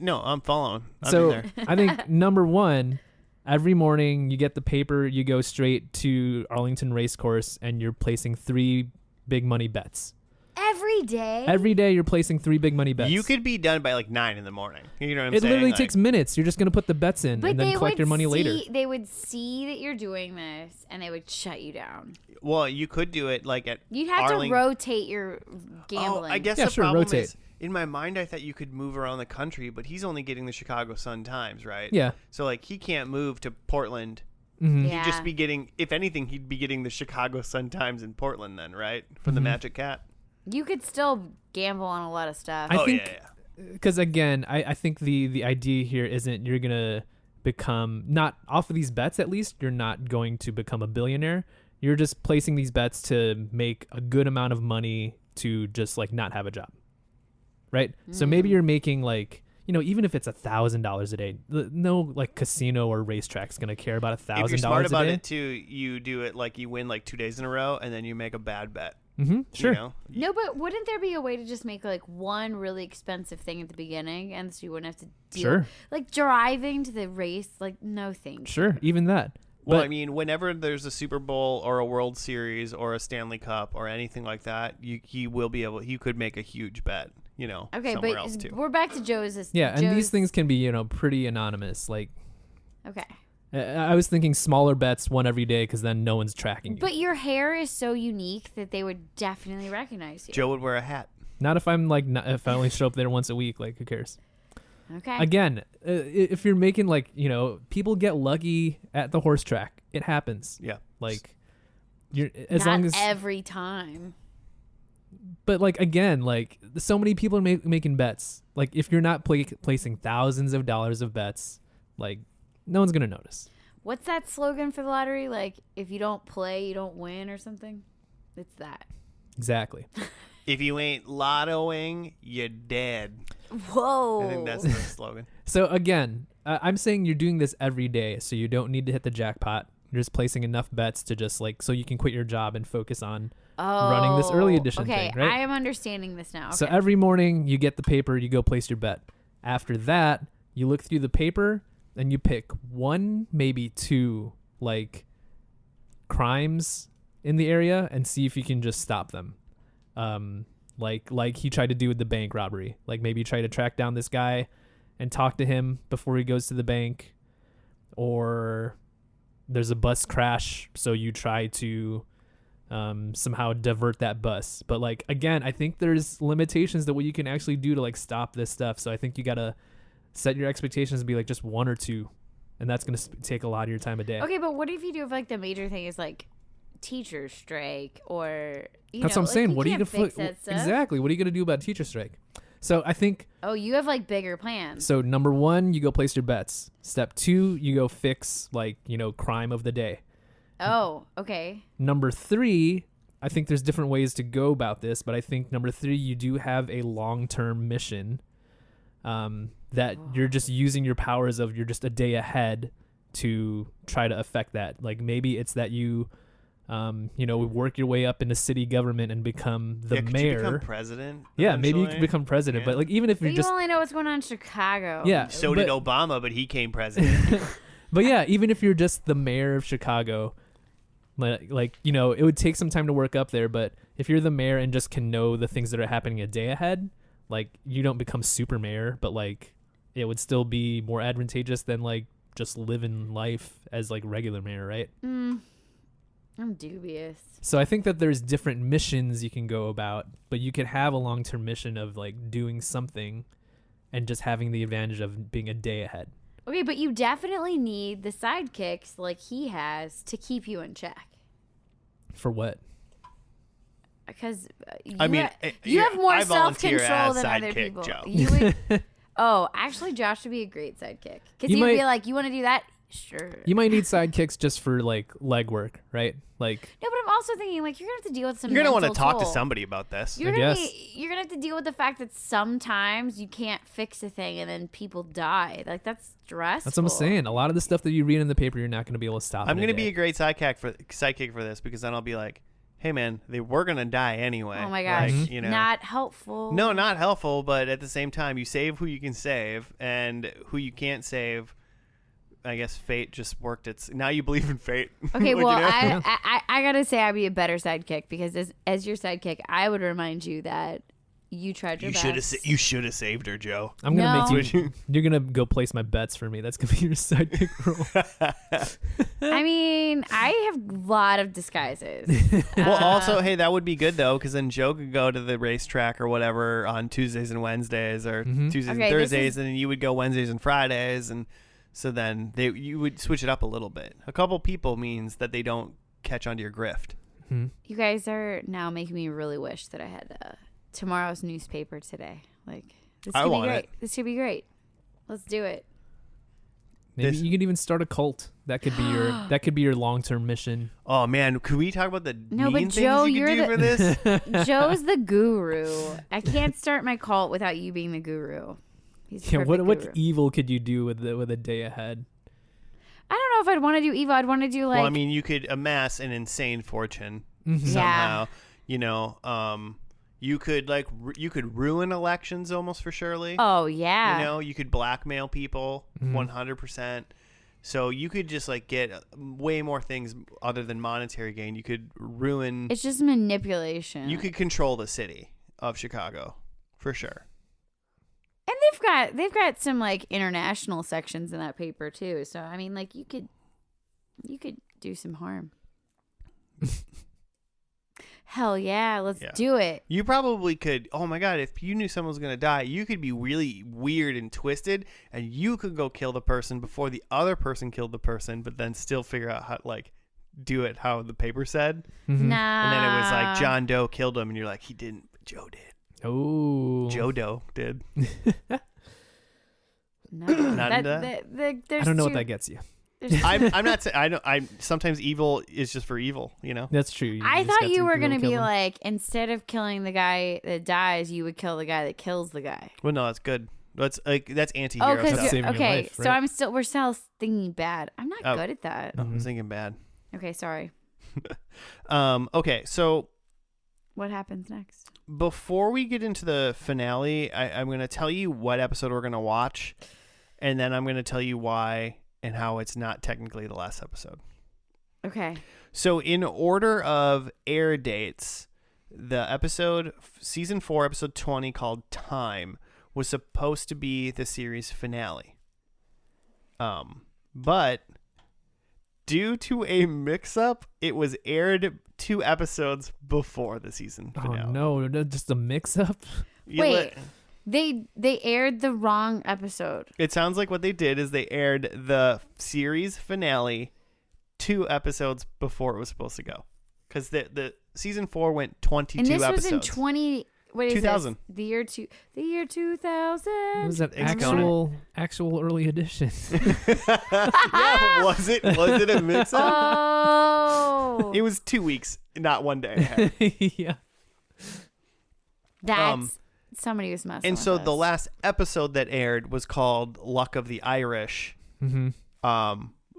No, I'm following. I'm in So there. I think number one, every morning you get the paper, you go straight to Arlington Racecourse, and you're placing 3 big money bets. Every day? Every day you're placing 3 big money bets. You could be done by like 9 in the morning. You know what I'm It saying? literally Like, takes minutes. You're just going to put the bets in But and then they collect would your money later. They would see that you're doing this, and they would shut you down. Well, you could do it like at You'd have Arling- to rotate your gambling. Oh, I guess Yeah, the sure, problem rotate. is, in my mind, I thought you could move around the country, but he's only getting the Chicago Sun-Times, right? Yeah. So, like, he can't move to Portland. Mhm. Yeah. He'd just be getting, if anything, he'd be getting the Chicago Sun-Times in Portland then, right? From the Magic Cat. You could still gamble on a lot of stuff. I Oh, think- yeah. Because again, I think the idea here isn't you're gonna become, not off of these bets at least, you're not going to become a billionaire. You're just placing these bets to make a good amount of money to just like not have a job, right? So maybe you're making like, you know, even if it's $1,000 a day, no like casino or racetrack's gonna care about If you're $1,000 smart a about day. it, too, you do it like you win like 2 days in a row, and then you make a bad bet. Sure. You know? No, but wouldn't there be a way to just make like one really expensive thing at the beginning, and so you wouldn't have to deal Sure. like driving to the race? Like, no thanks. Sure. Even that. Well, But I mean, whenever there's a Super Bowl or a World Series or a Stanley Cup or anything like that, he will be able. He could make a huge bet. You know, Okay, somewhere but else too. we're back to Joe's. yeah, and these Joe's- things can be, you know, pretty anonymous. Like Okay, I was thinking smaller bets, one every day, because then no one's tracking you. but your hair is so unique that they would definitely recognize you. Joe would wear a hat. Not if I'm like, not, if I only show up there once a week. Like, who cares? Okay. Again, if you're making like, you know, people get lucky at the horse track. It happens. Yeah. Like, you're as Not long as. every time. But like again, like so many people are making bets. Like if you're not placing thousands of dollars of bets, like no one's gonna notice. What's that slogan for the lottery? Like, if you don't play, you don't win, or something. It's that. Exactly. If you ain't lottoing, you're dead. Whoa. I think that's the slogan. So again, I'm saying you're doing this every day, so you don't need to hit the jackpot. You're just placing enough bets to just like so you can quit your job and focus on running this early edition okay, thing, right? I am understanding this now. Okay. So every morning you get the paper, you go place your bet. After that, you look through the paper and you pick 1, maybe 2, like crimes in the area and see if you can just stop them. Like he tried to do with the bank robbery. Like maybe try to track down this guy and talk to him before he goes to the bank, or there's a bus crash, so you try to somehow divert that bus. But like again, I think there's limitations to what you can actually do to like stop this stuff. So I think you gotta set your expectations and be like just 1 or 2, and that's gonna take a lot of your time a day. Okay, but what if you do if like the major thing is like teacher strike or you That's know, what I'm saying. What are you can't gonna fix that stuff. exactly? What are you gonna do about teacher strike? So I think Oh, you have like bigger plans. so. Number 1, you go place your bets. Step 2, you go fix like crime of the day. Oh, okay. Number 3, I think there's different ways to go about this, but I think number 3, you do have a long-term mission that you're just using your powers of you're just a day ahead to try to affect that. Like maybe it's that you work your way up into city government and become the could mayor. you become president? Yeah, maybe you eventually? can become president. Yeah. But like, even if But you're you just only know what's going on in Chicago. yeah, So but, did Obama, but he came president. But yeah, even if you're just the mayor of Chicago, like it would take some time to work up there. But if you're the mayor and just can know the things that are happening a day ahead, like you don't become super mayor, but like it would still be more advantageous than like just living life as like regular mayor, right? I'm dubious. So I think that there's different missions you can go about, but you could have a long-term mission of like doing something and just having the advantage of being a day ahead. Okay, but you definitely need the sidekicks like he has to keep you in check. For what? Because you you have more I volunteer self-control as than other sidekick, people. Joe. You would, actually, Josh would be a great sidekick. Because You he would be might- like, you want to do that? Sure. You might need sidekicks just for like legwork, right? Like No, but I'm also thinking like you're gonna have to deal with some. You're gonna want to mental talk to toll. somebody about this. You're I gonna guess. you're gonna have to deal with the fact that sometimes you can't fix a thing and then people die. Like that's stressful. that's what I'm saying. A lot of the stuff that you read in the paper, you're not going to be able to stop. I'm in a gonna be day. a great sidekick for this because then I'll be like, hey man, they were gonna die anyway. Oh my gosh, Like, not helpful. No, not helpful, but at the same time, you save who you can save, and who you can't save. I guess fate just worked its. Now you believe in fate. Okay, Like, well, you know? I gotta say I'd be a better sidekick because as your sidekick, I would remind you that you tried your best. You should have saved her, Joe. I'm gonna No. make you. You're gonna go place my bets for me. That's gonna be your sidekick role. I mean, I have a lot of disguises. Well, also, hey, that would be good though, because then Joe could go to the racetrack or whatever on Tuesdays and Wednesdays, or Tuesdays Okay, and this Thursdays, is- and then you would go Wednesdays and Fridays, and so then you would switch it up a little bit. A couple people means that they don't catch onto your grift. You guys are now making me really wish that I had tomorrow's newspaper today. Like this I could be want great. it. This could be great. Let's do it. Maybe This- you could even start a cult. That could be your long-term mission. Oh man, could we talk about the No, mean but things Joe, you could you're do the- for this? Joe's the guru. I can't start my cult without you being the guru. He's the Yeah, perfect what guru. evil could you do with a day ahead? I don't know if I'd want to do evil. I'd want to do like Well, I mean, you could amass an insane fortune Mhm. somehow. You know, you could you could ruin elections almost for surely. oh yeah. You know, you could blackmail people 100%. So you could just like get way more things other than monetary gain. You could ruin. It's just manipulation. You could control the city of Chicago for sure. And they've got some like international sections in that paper too. So I mean, like you could do some harm. Hell yeah, let's Yeah. do it. You probably could. Oh my God! If you knew someone was gonna die, you could be really weird and twisted, and you could go kill the person before the other person killed the person, but then still figure out how do it how the paper said. Mhm. Nah. And then it was like John Doe killed him, and you're like, he didn't, but Joe did. Oh, Joe Doe did. No, Not into that? there's I don't know what two- that gets you. there's- I'm not saying I don't. I sometimes evil is just for evil, you know. That's true. I just thought got you some were people gonna kill be them. like, instead of killing the guy that dies, you would kill the guy that kills the guy. Well, no, that's good. That's Oh, anti-hero stuff. because Saving your okay, life, so right? we're still thinking bad. I'm not Oh. good at that. I was thinking bad. Okay, sorry. Okay, so What happens next? before we get into the finale, I'm going to tell you what episode we're going to watch, and then I'm going to tell you why and how it's not technically the last episode. Okay. So in order of air dates, the episode, season 4, episode 20, called Time, was supposed to be the series finale. But due to a mix-up, it was aired 2 episodes before the season finale. Oh no, just a mix-up. You Wait. They aired the wrong episode. It sounds like what they did is they aired the series finale 2 episodes before it was supposed to go. Because the season 4 went 22 And this episodes. was in what is 2000. this? The year 2000. It was an Exponent. actual early edition. Yeah, was it a mix-up? Oh. It was 2 weeks, not 1 day ahead. Yeah. That's somebody was messing And with so us. the last episode that aired was called Luck of the Irish. Mm-hmm.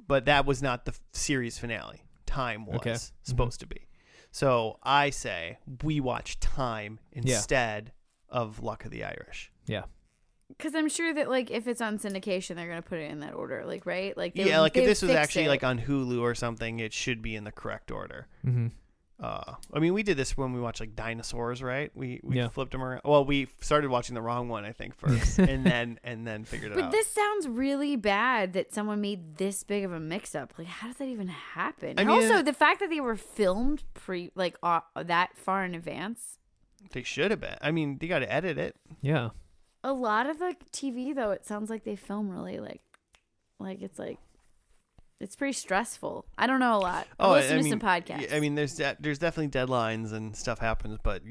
But that was not the series finale. Time was Okay. supposed to be. So I say we watch Time instead of Luck of the Irish. Yeah. Because I'm sure that, like, if it's on syndication, they're going to put it in that order, like, right? Like, Yeah, like if this was actually it. like on Hulu or something, it should be in the correct order. Mm-hmm. I mean, we did this when we watched like dinosaurs, right? We Yeah. flipped them around. Well, we started watching the wrong one, I think, first, and then figured it But out. this sounds really bad that someone made this big of a mix-up. Like, how does that even happen? I And mean, also, the fact that they were filmed that far in advance. They should have been. I mean, you got to edit it. Yeah. A lot of the TV, though, it sounds like they film really it's pretty stressful. I don't know a lot. I listen to some podcasts. I mean, there's definitely deadlines and stuff happens, but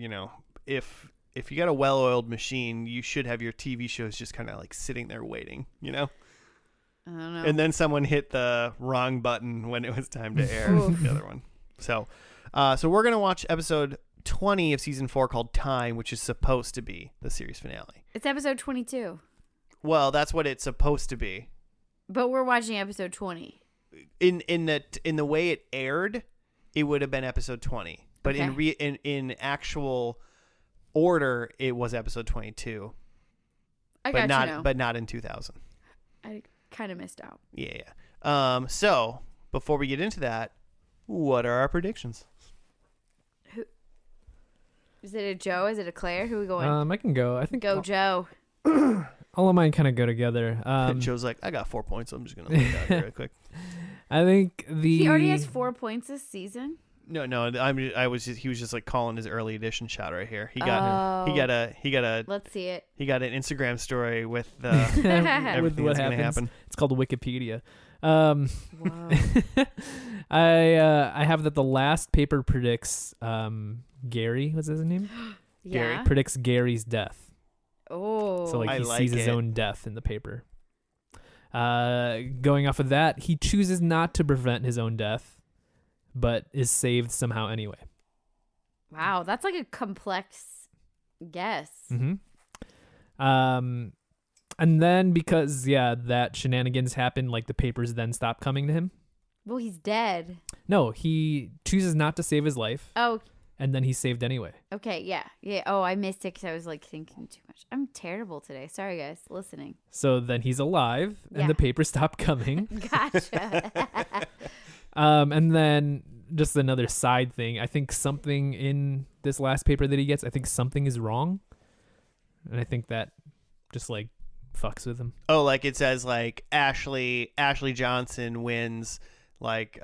if you got a well-oiled machine, you should have your TV shows just kind of like sitting there waiting, I don't know. And then someone hit the wrong button when it was time to air the other one. So we're gonna watch episode 20 of season 4 called Time, which is supposed to be the series finale. It's episode 22, Well, that's what it's supposed to be. but we're watching episode 20. In the way it aired, it would have been episode 20. But Okay. in actual order, it was episode 22. I But got not you now. but not in 2000. I kind of missed out. Yeah. So before we get into that, what are our predictions? Is it a Joe? Is it a Claire? Who are we going? I can go. I think Go Joe. all of mine kind of go together. Joe's like, I got 4 points. So I'm just gonna lay it out here real quick. I think He already has 4 points this season. No. He was just like calling his early edition shot right here. He got a Let's see it. he got an Instagram story with with everything what that's gonna happens. happen. It's called Wikipedia. Wow. I have that the last paper predicts Gary. What's his name? Yeah. Predicts Gary's death. Oh. So like I he like sees his it. own death in the paper. Going off of that, he chooses not to prevent his own death, but is saved somehow anyway. Wow, that's like a complex guess. Mm-hmm. And then because that shenanigans happened, like the papers then stop coming to him. Well, he's dead. No, he chooses not to save his life, Oh, and then he's saved anyway. okay. Yeah. Oh, I missed it because I was like thinking too much. I'm terrible today. Sorry, guys. Listening. So then he's alive, Yeah. and the papers stop coming. Gotcha. And then just another side thing. I think something in this last paper that he gets, I think something is wrong, and I think that just like fucks with him. Oh, like it says like Ashley Johnson wins like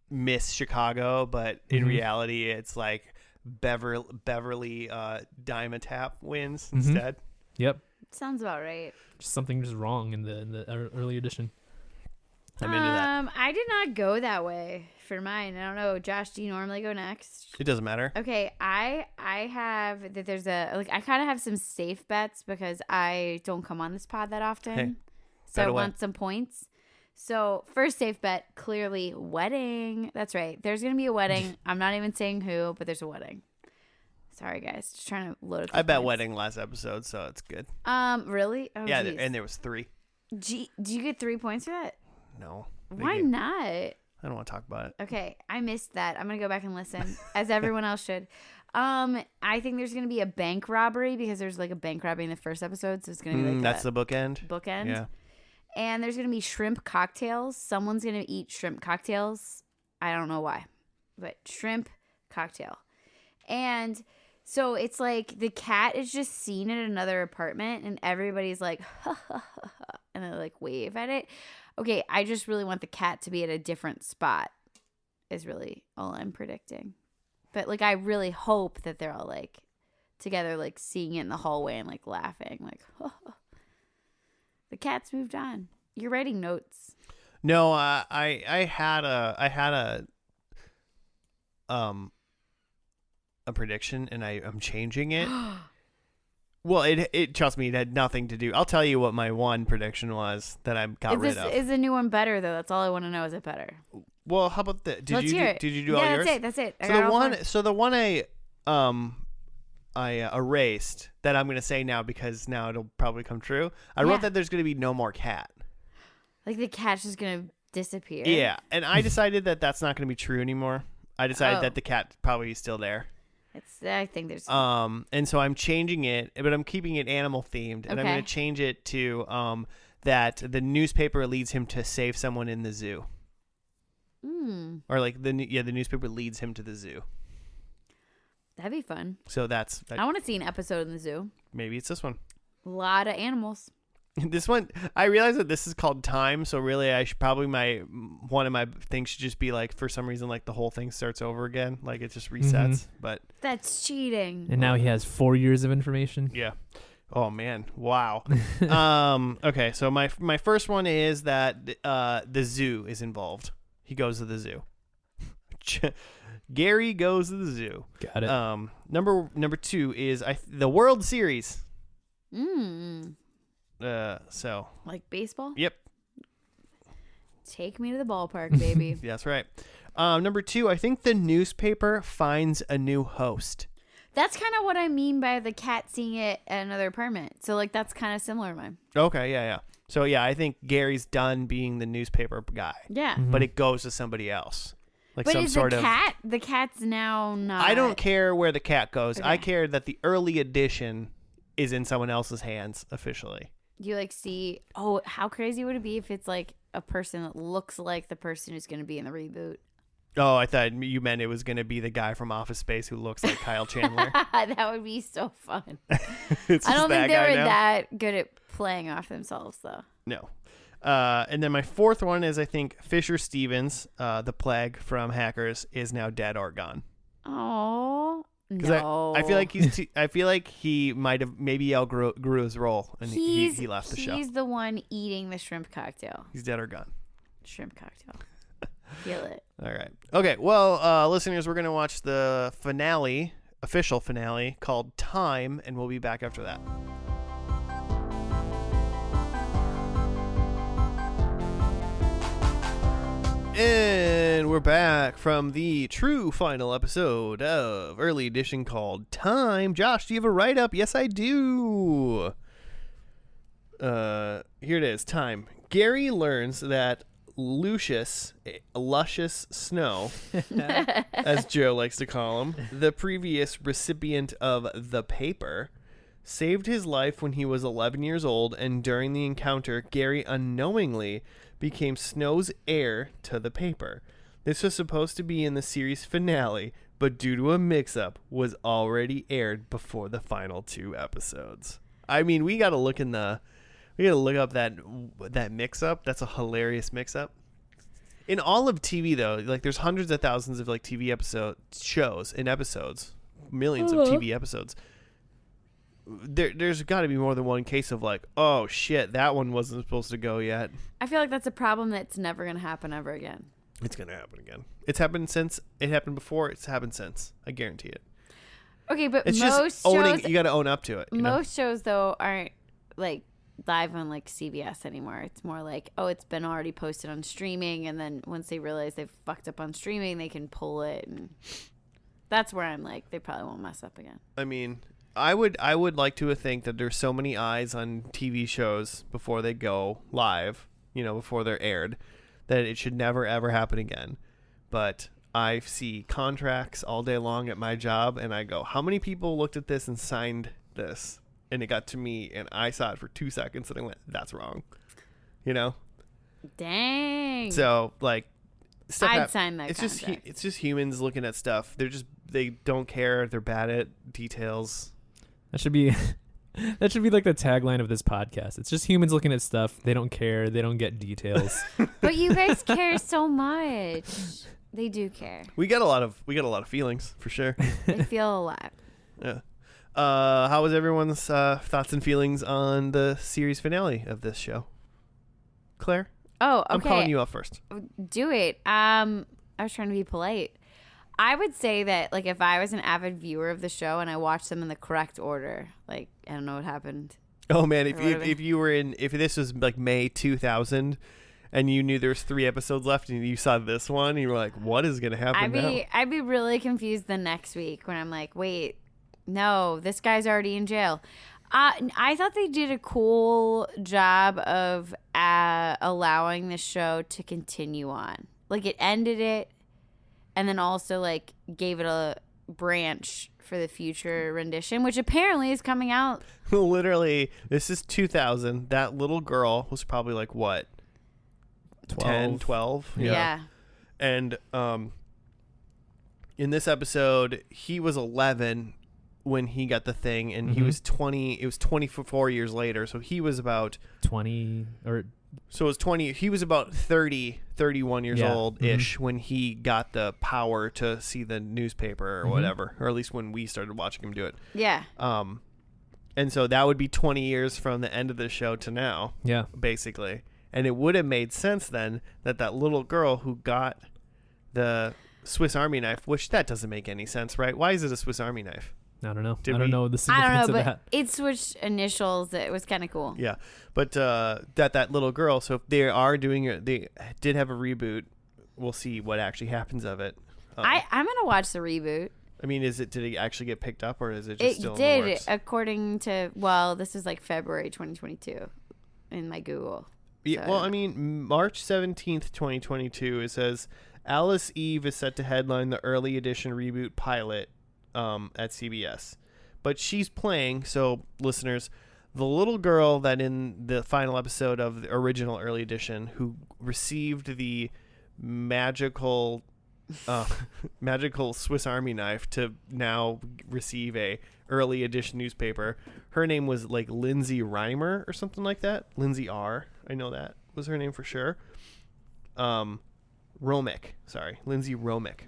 Miss Chicago, but in Mhm. reality it's like Beverly Dimetap wins Mhm. instead. Yep, Sounds about right. just something just wrong in the early edition. I'm into that. I did not go that way for mine. I don't know. Josh, do you normally go next? It doesn't matter. Okay, I have that there's I kind of have some safe bets because I don't come on this pod that often. Hey, so I bet away. want some points. So first safe bet, clearly wedding. That's right. There's going to be a wedding. I'm not even saying who, but there's a wedding. Sorry guys, just trying to load up the I bet points. wedding last episode, so it's good. Really? Oh, Yeah, geez. and there was 3. Do you get 3 points for that? No. Why not? I don't want to talk about it. Okay, I missed that. I'm gonna go back and listen, as everyone else should. I think there's gonna be a bank robbery because there's like a bank robbery in the first episode, so it's gonna be like That's the bookend. bookend. Yeah. And there's gonna be shrimp cocktails. Someone's gonna eat shrimp cocktails. I don't know why, but shrimp cocktail. And so it's like the cat is just seen in another apartment, and everybody's like, ha, ha, ha, ha, and they like wave at it. Okay, I just really want the cat to be at a different spot, is really all I'm predicting. But like, I really hope that they're all like together, like seeing it in the hallway and like laughing, like, ha, ha. The cat's moved on. You're writing notes. No, I had a prediction, and I'm changing it. Well, it trust me, it had nothing to do. I'll tell you what my one prediction was that I got rid of. Is the new one better though? That's all I want to know. Is it better? Well, how about that? Let's hear it. Did you do all yours? That's it. I So got the all one, four. so the one I erased that I'm gonna say now because now it'll probably come true. I Yeah. wrote that there's gonna be no more cat. Like the cat's just gonna disappear. Yeah, and I decided that that's not going to be true anymore. I decided that the cat probably is still there. I think there's. And so I'm changing it, but I'm keeping it animal themed, and I'm going to change it to that the newspaper leads him to save someone in the zoo. Or like the newspaper leads him to the zoo. That'd be fun. So I want to see an episode in the zoo. Maybe it's this one. A lot of animals. This one, I realize that this is called Time, so really I should probably one of my things should just be like, for some reason, like the whole thing starts over again, like it just resets. But that's cheating. And now he has 4 years of information. Yeah. Oh man, wow. Okay, so my first one is that the zoo is involved. He goes to the zoo. Gary goes to the zoo. Got it. Number 2 is the World Series. So like baseball? Yep. Take me to the ballpark, baby. That's right. Number 2, I think the newspaper finds a new host. That's kind of what I mean by the cat seeing it at another apartment. So like that's kind of similar to mine. Okay, yeah. So yeah, I think Gary's done being the newspaper guy. Yeah. But it goes to somebody else. Like but some is sort the of cat? The cat's now not. I don't care where the cat goes. Okay. I care that the early edition is in someone else's hands officially. You like see? Oh, how crazy would it be if it's like a person that looks like the person who's going to be in the reboot? Oh, I thought you meant it was going to be the guy from Office Space who looks like Kyle Chandler. That would be so fun. It's I don't think they were now. that good at playing off themselves, though. No. And then my fourth one is I think Fisher Stevens, the plague from Hackers, is now dead or gone. Oh no! I feel like I feel like he maybe outgrew his role and he left the show. He's the one eating the shrimp cocktail. He's dead or gone. Shrimp cocktail. Feel it. All right. Okay. Well, listeners, we're gonna watch the official finale called Time, and we'll be back after that. And we're back from the true final episode of Early Edition called Time. Josh, do you have a write-up? Yes, I do. Here it is. Time. Gary learns that Lucius Snow, as Joe likes to call him, the previous recipient of the paper, saved his life when he was 11 years old, and during the encounter, Gary unknowingly became Snow's heir to the paper. This was supposed to be in the series finale, but due to a mix-up, was already aired before the final 2 episodes. I mean, we gotta look up that mix-up. That's a hilarious mix-up. In all of TV, though, like there's hundreds of thousands of like TV shows and episodes, millions of TV episodes. There's got to be more than one case of like, oh shit, that one wasn't supposed to go yet. I feel like that's a problem that's never going to happen ever again. It's going to happen again. It's happened since. It happened before. It's happened since. I guarantee it. Okay, but It's most just owning. shows, You got to own up to it. most shows though aren't like live on like CBS anymore. It's more like, oh, it's been already posted on streaming, and then once they realize they've fucked up on streaming, they can pull it, and that's where I'm like, they probably won't mess up again. I mean, I would like to think that there's so many eyes on TV shows before they go live, before they're aired, that it should never ever happen again. But I see contracts all day long at my job, and I go, how many people looked at this and signed this? And it got to me, and I saw it for 2 seconds, and I went, that's wrong. Dang. So, like, I'd sign that it's contract. It's just humans looking at stuff. They don't care. They're bad at details. That should be like the tagline of this podcast. It's just humans looking at stuff. They don't care. They don't get details. But you guys care so much. They do care. We got a lot of feelings for sure. They feel a lot. Yeah. How was everyone's thoughts and feelings on the series finale of this show? Claire? Oh, okay. I'm calling you up first. Do it. I was trying to be polite. I would say that, like, if I was an avid viewer of the show and I watched them in the correct order, like, I don't know what happened. Oh man, if this was like May 2000 and you knew there's 3 episodes left and you saw this one, you were like, what is going to happen now? I'd be really confused the next week when I'm like, wait, no, this guy's already in jail. I thought they did a cool job of allowing the show to continue on. Like, it ended it, and then also, like, gave it a branch for the future rendition, which apparently is coming out. Literally, this is 2000. That little girl was probably like, what? 10, 12? Yeah. And in this episode, he was 11 when he got the thing, and he was 20. It was 24 years later, so he was about 20 or so it was 20. He was about 30, 31 years old ish when he got the power to see the newspaper or whatever, or at least when we started watching him do it. Yeah. And so that would be 20 years from the end of the show to now. Yeah. Basically. And it would have made sense then that little girl who got the Swiss Army knife, which that doesn't make any sense, right? Why is it a Swiss Army knife? I don't know. Did I don't we- know the I significance don't know, of but that. it switched initials. It was kind of cool. Yeah. But that little girl, so if they are doing it, they did have a reboot. We'll see what actually happens of it. I'm going to watch the reboot. I mean, did it actually get picked up, or is it just still It in the did, works? according to, well, this is like February 2022 in my Google. Yeah, So- well, I mean, March 17th, 2022, it says Alice Eve is set to headline the early edition reboot pilot at CBS. But she's playing, so listeners, the little girl that in the final episode of the original early edition who received the magical Swiss Army knife to now receive a early edition newspaper. Her name was like Lindsay Reimer or something like that. Lindsay R. I know that was her name for sure. Romick. Sorry. Lindsay Romick.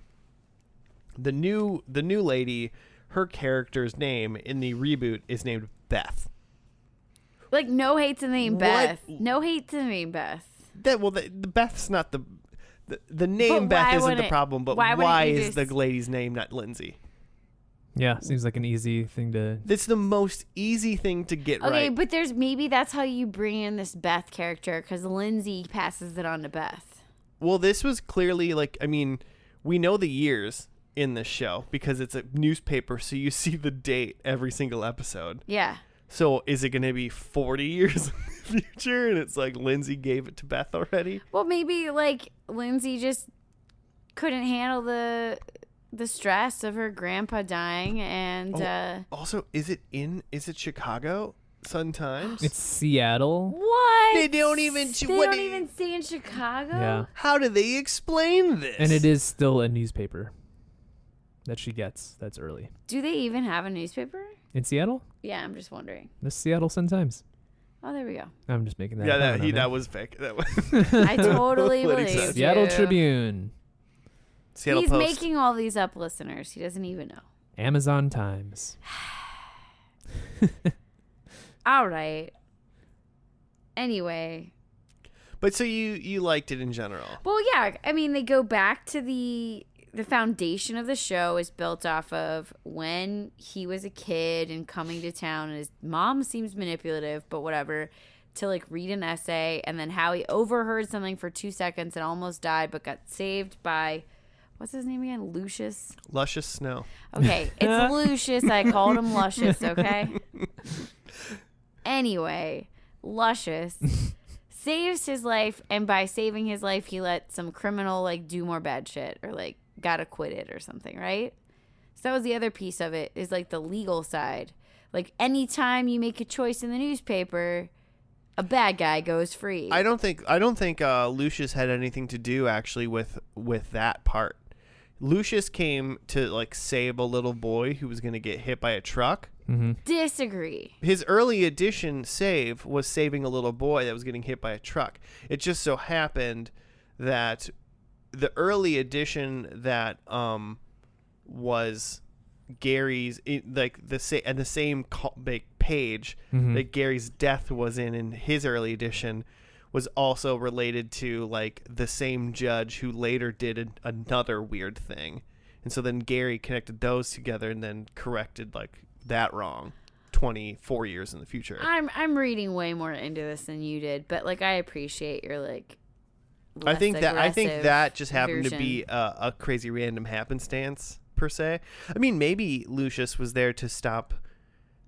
The new lady, her character's name in the reboot is named Beth. Like, no hate to the name What? Beth. No hate to the name Beth. The Beth's not the name But Beth why isn't the wouldn't- problem, but why why wouldn't you is the just- lady's name not Lindsay? Yeah, seems like an easy thing to. That's the most easy thing to get Okay, right. but maybe that's how you bring in this Beth character, because Lindsay passes it on to Beth. Well, this was clearly like, I mean, we know the years in this show because it's a newspaper, so you see the date every single episode. Yeah. So is it going to be 40 years in the future and it's like Lindsay gave it to Beth already? Well, maybe like Lindsay just couldn't handle the stress of her grandpa dying, and Also, is it Chicago Sun Times? It's Seattle. what? They don't even They what don't do you- even stay in Chicago. Yeah. How do they explain this? And it is still a newspaper that she gets. That's early. Do they even have a newspaper? In Seattle? Yeah, I'm just wondering. The Seattle Sun Times. Oh, there we go. I'm just making that Yeah, up. I don't know, that man. was fake. That was I totally What he believe said. Seattle you. Tribune. Seattle He's Post. making all these up, listeners. He doesn't even know. Amazon Times. All right. Anyway. But so you liked it in general. Well, yeah. I mean, they go back to the foundation of the show is built off of when he was a kid and coming to town, and his mom seems manipulative, but whatever, to like read an essay, and then how he overheard something for 2 seconds and almost died, but got saved by, what's his name again? Lucius. Luscious Snow. Okay, it's Lucius. I called him Luscious, okay? Anyway, Luscious saves his life, and by saving his life, he let some criminal, like, do more bad shit, or, like, got acquitted or something, right? So that was the other piece of it, is, like, the legal side. Like, anytime you make a choice in the newspaper, a bad guy goes free. I don't think Lucius had anything to do actually with that part. Lucius came to like save a little boy who was going to get hit by a truck. Mm-hmm. Disagree. His early edition save was saving a little boy that was getting hit by a truck. It just so happened that the early edition that was Gary's the same page Mhm. that Gary's death was in his early edition was also related to like the same judge who later did another weird thing. And so then Gary connected those together and then corrected like that wrong 24 years in the future. I'm reading way more into this than you did, but like I appreciate your like. I think aggressive that just happened to version. be a crazy random happenstance per se. I mean, maybe Lucius was there to stop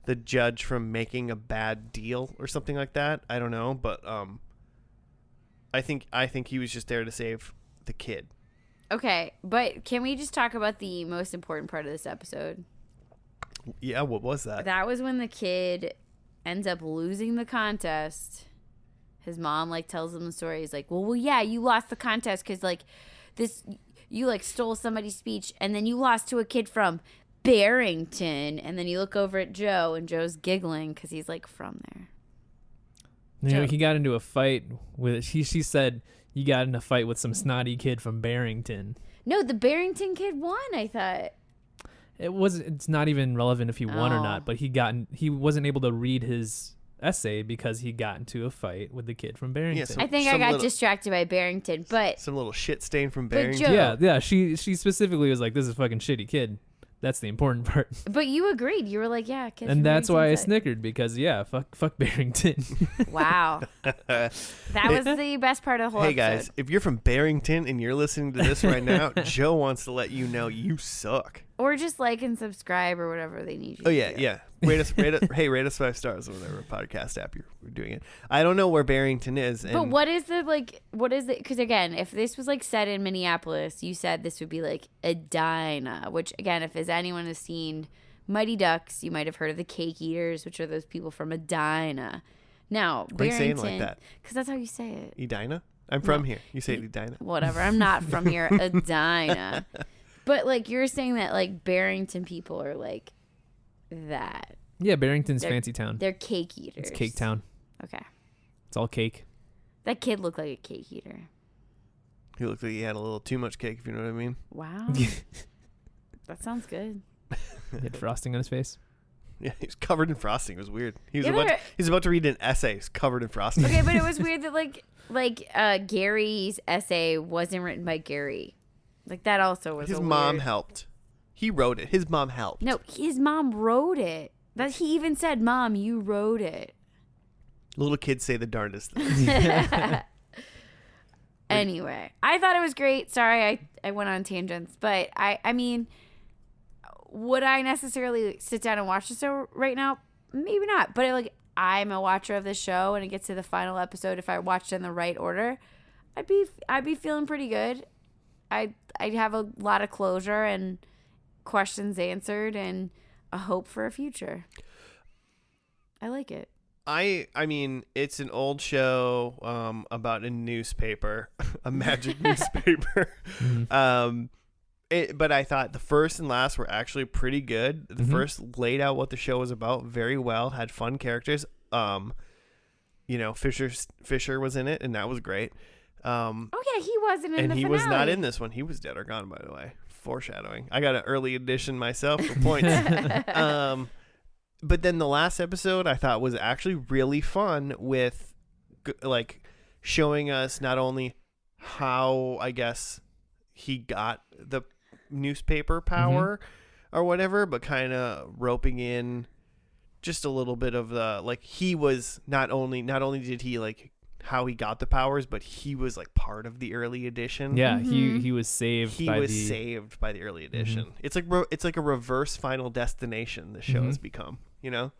the judge from making a bad deal or something like that. I don't know, but I think he was just there to save the kid. Okay, but can we just talk about the most important part of this episode? Yeah, what was that? That was when the kid ends up losing the contest. His mom like tells him the story. He's like, well, yeah, you lost the contest because like you like stole somebody's speech, and then you lost to a kid from Barrington. And then you look over at Joe, and Joe's giggling because he's like from there. You know, Joe. he got into a fight with. She said you got in a fight with some snotty kid from Barrington. No, the Barrington kid won, I thought. It's not even relevant if he won or Oh. not, but he wasn't able to read his essay because he got into a fight with the kid from Barrington. I think I got distracted by Barrington, but some little shit stain from But Barrington. Joe- Yeah. She specifically was like, "This is a fucking shitty kid." That's the important part, but you agreed. You were like, yeah, kid and from that's why I Barrington's snickered because fuck Barrington. like- Wow, that was the best part of the whole Hey guys, episode. if you're from Barrington and you're listening to this right now, Joe wants to let you know you suck. Or just like and subscribe or whatever they need you Oh to yeah, do. yeah. Rate us 5 stars on whatever podcast app you're doing it. I don't know where Barrington is. And But what is the because again, if this was like set in Minneapolis, you said this would be like Edina, which again, if anyone has seen Mighty Ducks, you might have heard of the Cake Eaters, which are those people from Edina. Now, Why are you saying Barrington, it like that? because that's how you say it. Edina? I'm from here. You say Edina. Whatever, I'm not from here, Edina. But like you're saying that like Barrington people are like that. Yeah, Barrington's They're- fancy town. They're cake eaters. It's cake town. Okay. It's all cake. That kid looked like a cake eater. He looked like he had a little too much cake, if you know what I mean. Wow. That sounds good. He had frosting on his face. Yeah, he was covered in frosting. It was weird. He was Yeah, about to read an essay. He's covered in frosting. Okay, but it was weird that like Gary's essay wasn't written by Gary. Like that also was His a mom weird... helped. He wrote it. His mom helped. No, his mom wrote it. That he even said, "Mom, you wrote it." Little kids say the darndest things. Anyway, I thought it was great. Sorry, I went on tangents, but I mean, would I necessarily sit down and watch the show right now? Maybe not. But like, I'm a watcher of the show, and it gets to the final episode. If I watched it in the right order, I'd be feeling pretty good. I'd have a lot of closure and questions answered and a hope for a future. I like it. I mean, it's an old show about a newspaper, a magic newspaper. But I thought the first and last were actually pretty good. The first laid out what the show was about very well, had fun characters. Fisher was in it, and that was great. Oh yeah, he wasn't in And the he finale. was not in this one. He was dead or gone, by the way. Foreshadowing. I got an early edition myself for points. But then the last episode I thought was actually really fun with like showing us not only how I guess he got the newspaper power or whatever, but kind of roping in just a little bit of the like he was not only did he like how he got the powers, but he was like part of the early edition. Yeah, he was saved. Saved by the early edition. It's like a reverse Final Destination. The show has become, you know.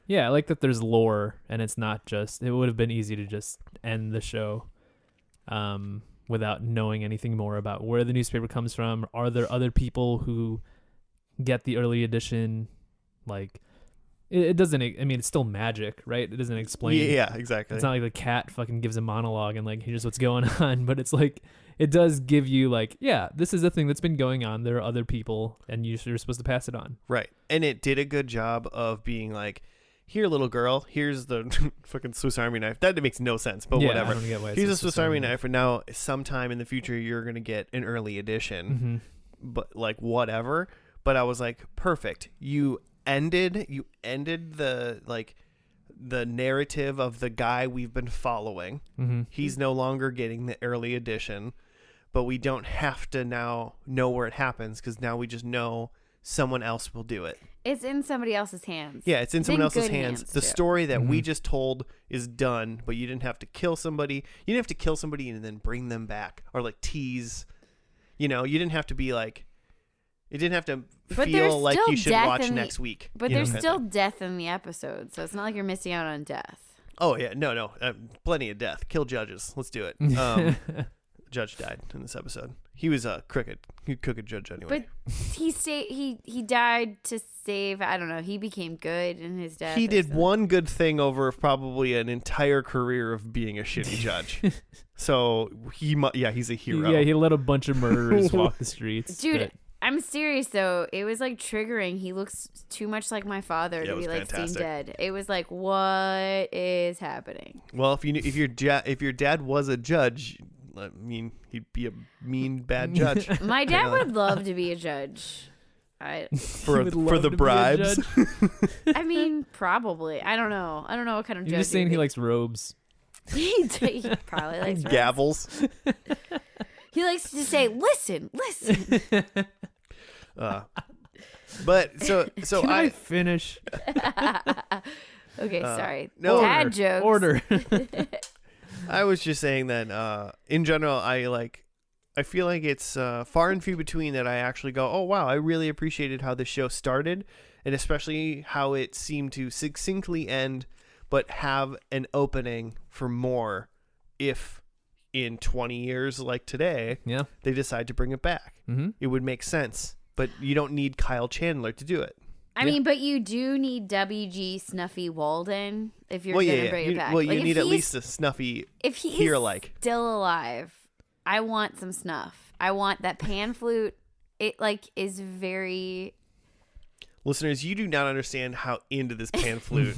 Yeah, I like that there's lore, and it's not just. It would have been easy to just end the show, without knowing anything more about where the newspaper comes from. Are there other people who get the early edition? Like, it doesn't. I mean, it's still magic, right? It doesn't explain. Yeah, exactly. It's not like the cat fucking gives a monologue and like here's what's going on, but it's like it does give you like, yeah, this is a thing that's been going on. There are other people, and you're supposed to pass it on. Right, and it did a good job of being like, here, little girl, here's the fucking Swiss Army knife. That makes no sense, but Yeah, whatever. I don't get why it's Here's a a Swiss Army knife, and now sometime in the future you're gonna get an early edition. But like whatever. But I was like, perfect. You ended the like the narrative of the guy we've been following. He's no longer getting the early edition, but we don't have to now know where it happens because now we just know someone else will do it. It's in somebody else's hands. Yeah, it's in someone else's good hands. The too. story that we just told is done, but you didn't have to kill somebody. You didn't have to kill somebody and then bring them back or like tease. You know, you didn't have to be like, It didn't have to But there's feel like still you should death watch in the- next week. But you know, there's kind of still thing. death in the episode, so it's not like you're missing out on death. Oh yeah, no, plenty of death. Kill judges. Let's do it. Judge died in this episode. He was a crooked judge anyway. But he died to save. I don't know. He became good in his death. He or did something. one good thing over probably an entire career of being a shitty judge. So he's a hero. Yeah, he let a bunch of murderers walk the streets. Dude, but- I'm serious though. It was like triggering. He looks too much like my father Yeah, it to was be like fantastic. seen dead. It was like, what is happening? Well, if your dad was a judge, I mean, he'd be a mean bad judge My dad would love to be a judge. for would love the to be a bribes. judge. I mean, probably. I don't know. I don't know what kind of You're judge. just saying he likes robes. he probably likes robes. Gavels. He likes to say, "Listen." But so Can I finish? Okay, sorry. no, Dad jokes. Order. I was just saying that in general, I feel like it's far and few between that I actually go, oh wow, I really appreciated how the show started, and especially how it seemed to succinctly end, but have an opening for more if in 20 years like today Yeah. they decide to bring it back. Mm-hmm. It would make sense, but you don't need Kyle Chandler to do it. I mean, but you do need W.G. Snuffy Walden if you're going to bring it back. Well, you Like, if need at he's- least a snuffy if he's hero-like. still alive. I want some snuff. I want that pan flute. It like is very. Listeners, you do not understand how into this pan flute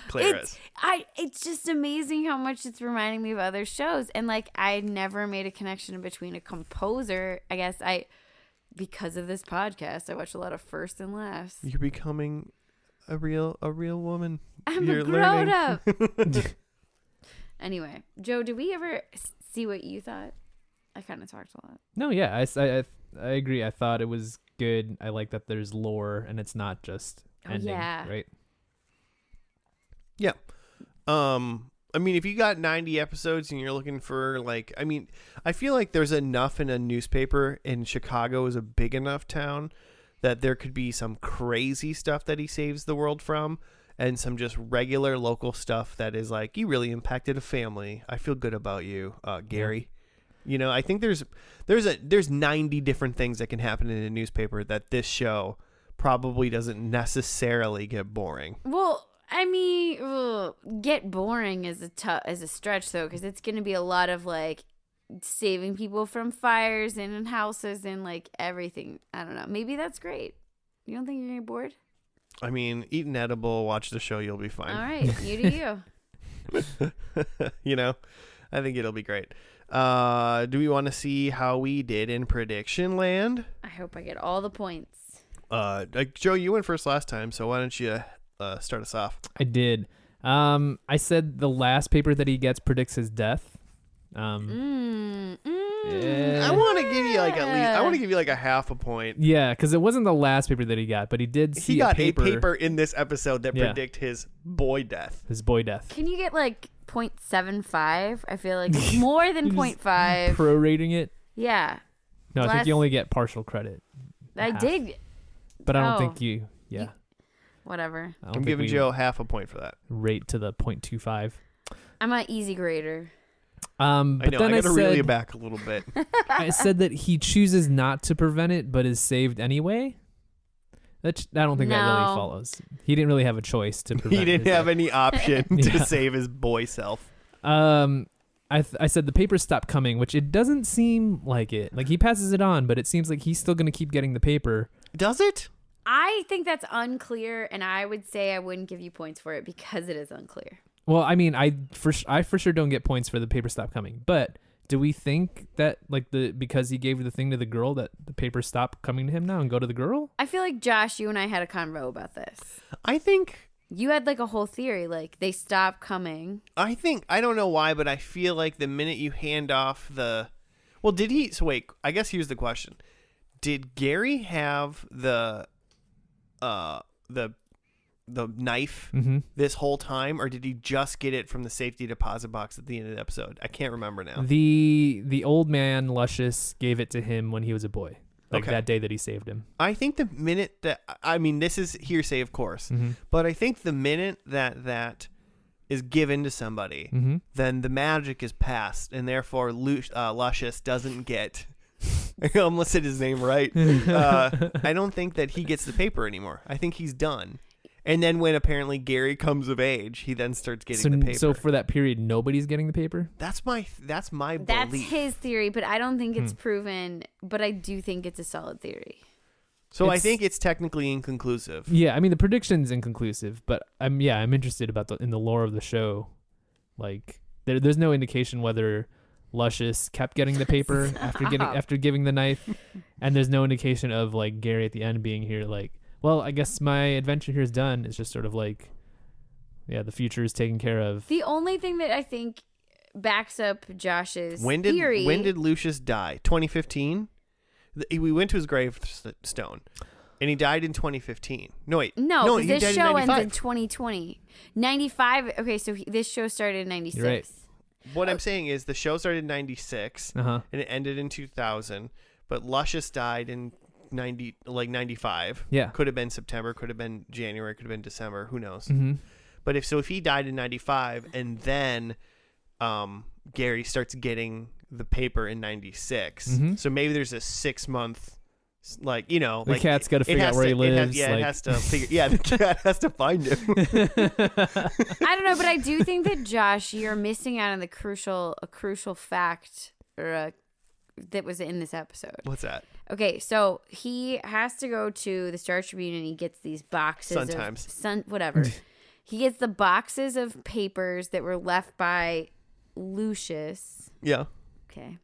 Claire is. It's just amazing how much it's reminding me of other shows, and like I never made a connection between a composer. I guess because of this podcast, I watch a lot of First and Last. You're becoming a real woman. I'm You're a grown up. learning. Anyway, Joe, did we ever see what you thought? I kind of talked a lot. No, yeah, I agree. I thought it was good. I like that there's lore and it's not just ending, yeah. right? Yeah. I mean, if you got 90 episodes and you're looking for I feel like there's enough in a newspaper, and Chicago is a big enough town that there could be some crazy stuff that he saves the world from, and some just regular local stuff that is like, you really impacted a family. I feel good about you, Gary. You know, I think there's 90 different things that can happen in a newspaper that this show probably doesn't necessarily get boring. Well, I mean, get boring is a stretch though, because it's going to be a lot of like saving people from fires and in houses and like everything. I don't know. Maybe that's great. You don't think you're gonna get bored? I mean, eat an edible, watch the show, you'll be fine. All right, you do you. You know, I think it'll be great. Do we want to see how we did in prediction land? I hope I get all the points. Joe, you went first last time, so why don't you start us off? I did. I said the last paper that he gets predicts his death. I want to give you like a half a point. Yeah, because it wasn't the last paper that he got, but he did see He got a paper, in this episode that Yeah. predict his boy death. his boy death. Can you get like 0.75? I feel like it's more than 0.5. Prorating it. Yeah, No, I think Last- you only get partial credit. I Half. did. But I don't Oh. think you. Yeah. Whatever. I don't I'm think giving we Joe half a point for that. rate to the 0.25. I'm an easy grader. But I know. then I I got to reel you said, back a little bit. I said that he chooses not to prevent it, but is saved anyway. I don't think that really No. follows. He didn't really have a choice to prevent. He didn't his have death. any option Yeah. to save his boy self. I said the papers stopped coming, which it doesn't seem like it. Like he passes it on, but it seems like he's still going to keep getting the paper. Does it? I think that's unclear, and I would say I wouldn't give you points for it because it is unclear. Well, I mean, I for sure don't get points for the paper stop coming. But do we think that because he gave the thing to the girl that the paper stop coming to him now and go to the girl? I feel like Josh, you and I had a convo about this. I think You had like a whole theory, like they stop coming. I don't know why, but I feel like the minute you hand off did he? So wait, I guess here's the question: did Gary have the knife this whole time, or did he just get it from the safety deposit box at the end of the episode? I can't remember now. The old man Luscious gave it to him when he was a boy. like Okay. that day that he saved him. I think the minute that, I mean, this is hearsay, of course, but I think the minute that is given to somebody, then the magic is past, and therefore Luscious doesn't get. I almost said his name right. I don't think that he gets the paper anymore. I think he's done. And then when apparently Gary comes of age, he then starts getting the paper. So for that period, nobody's getting the paper? That's my That's belief. his theory, but I don't think it's proven. But I do think it's a solid theory. So I think it's technically inconclusive. Yeah, I mean the prediction's inconclusive, but I'm interested about in the lore of the show. Like there's no indication whether Luscious kept getting the paper after giving the knife, and there's no indication of like Gary at the end being here like, well, I guess my adventure here is done. It's just sort of like, yeah, the future is taken care of. The only thing that I think backs up Josh's theory. When did Lucius die? 2015? We went to his gravestone, and he died in 2015. No, wait. No, he this died show in ends in 2020. 95. Okay, so this show started in 96. You're right. What I'm saying is the show started in 96, and it ended in 2000, but Luscious died in 95. Yeah. Could have been September, could have been January, could have been December, who knows. But if he died in 95 and then Gary starts getting the paper in 96. So maybe there's a 6 month the cat's got to figure out where he lives. It has to figure. Yeah, the cat has to find him. I don't know, but I do think that Josh, you're missing out on a crucial fact that was in this episode. What's that? Okay, so he has to go to the Star Tribune and he gets these boxes whatever. He gets the boxes of papers that were left by Lucius. Yeah. Okay.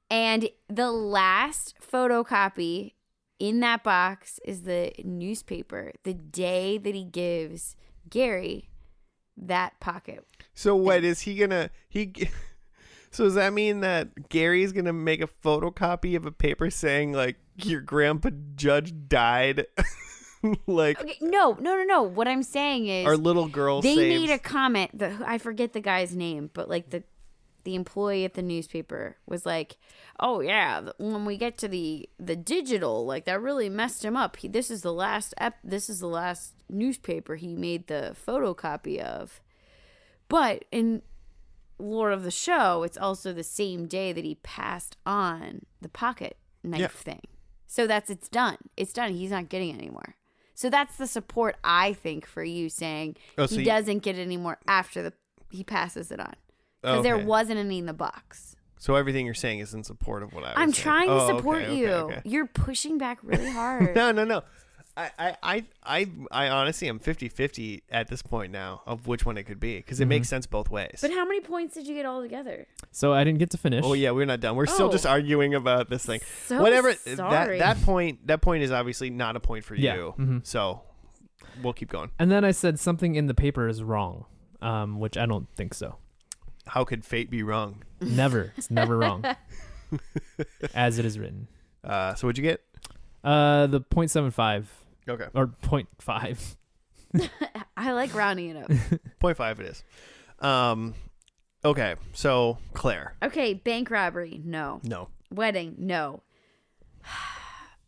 And the last photocopy in that box is the newspaper the day that he gives Gary that pocket. So what is he gonna so does that mean that Gary's gonna make a photocopy of a paper saying like your grandpa Judge died? Like okay, no. What I'm saying is our little girl they saves... made a comment I forget the guy's name, but like the employee at the newspaper was like, oh yeah, when we get to the digital, like that really messed him up. This is the last newspaper he made the photocopy of. But in lore of the show, it's also the same day that he passed on the pocket knife thing. So it's done. It's done. He's not getting it anymore. So that's the support I think for you saying he doesn't get it anymore after he passes it on. Because there wasn't any in the box. So everything you're saying is in support of what I was saying. I'm trying to support you. Okay. You're pushing back really hard. No. I honestly am 50-50 at this point now of which one it could be because it makes sense both ways. But how many points did you get all together? So I didn't get to finish. Oh yeah, we're not done. We're still just arguing about this thing. So whatever. sorry. That point is obviously not a point for Yeah. you. So we'll keep going. And then I said something in the paper is wrong, which I don't think so. How could fate be wrong? Never. It's never wrong. As it is written. So what'd you get? The 0.75. Okay. Or 0.5. I like rounding it up. 0.5 it is. Okay, so Claire. Okay, bank robbery, no. No. Wedding, no.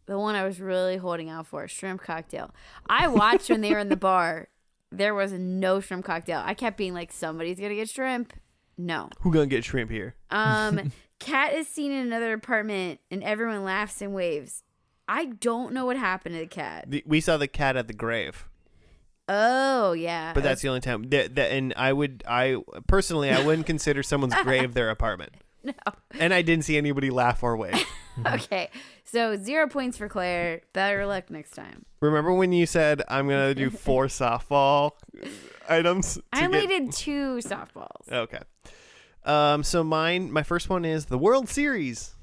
The one I was really holding out for, shrimp cocktail. I watched when they were in the bar. There was no shrimp cocktail. I kept being like, somebody's gonna get shrimp. No. Who gonna get shrimp here? Cat is seen in another apartment and everyone laughs and waves. I don't know what happened to the cat. We saw the cat at the grave. Oh yeah. But that's the only time. And I personally wouldn't consider someone's grave their apartment. No. And I didn't see anybody laugh or wave. Okay, so 0 points for Claire. Better luck next time. Remember when you said I'm gonna do 4 softball items? I only did 2 softballs. Okay. So my first one is the World Series.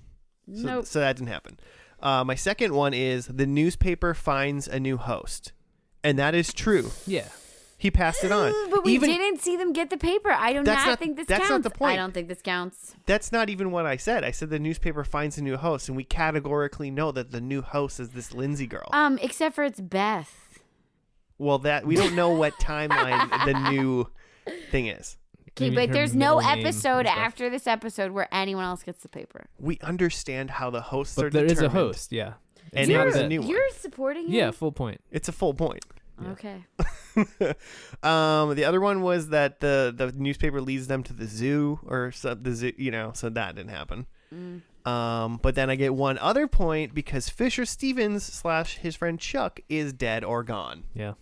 Nope. So that didn't happen. My second one is the newspaper finds a new host, and that is true. Yeah. He passed it on. But we didn't see them get the paper. I do not think this counts. That's not the point. I don't think this counts. That's not even what I said. I said the newspaper finds a new host, and we categorically know that the new host is this Lindsay girl. Except for it's Beth. Well, that we don't know what timeline the new thing is. Okay, but there's no episode after this episode where anyone else gets the paper. We understand how the hosts are But there determined. is a host, yeah. And not it was a- a new one. You're supporting him? Yeah, full point. It's a full point. Yeah. Okay. The other one was that the newspaper leads them to the zoo or the zoo, so that didn't happen. But then I get one other point because Fisher Stevens / his friend Chuck is dead or gone. Yeah.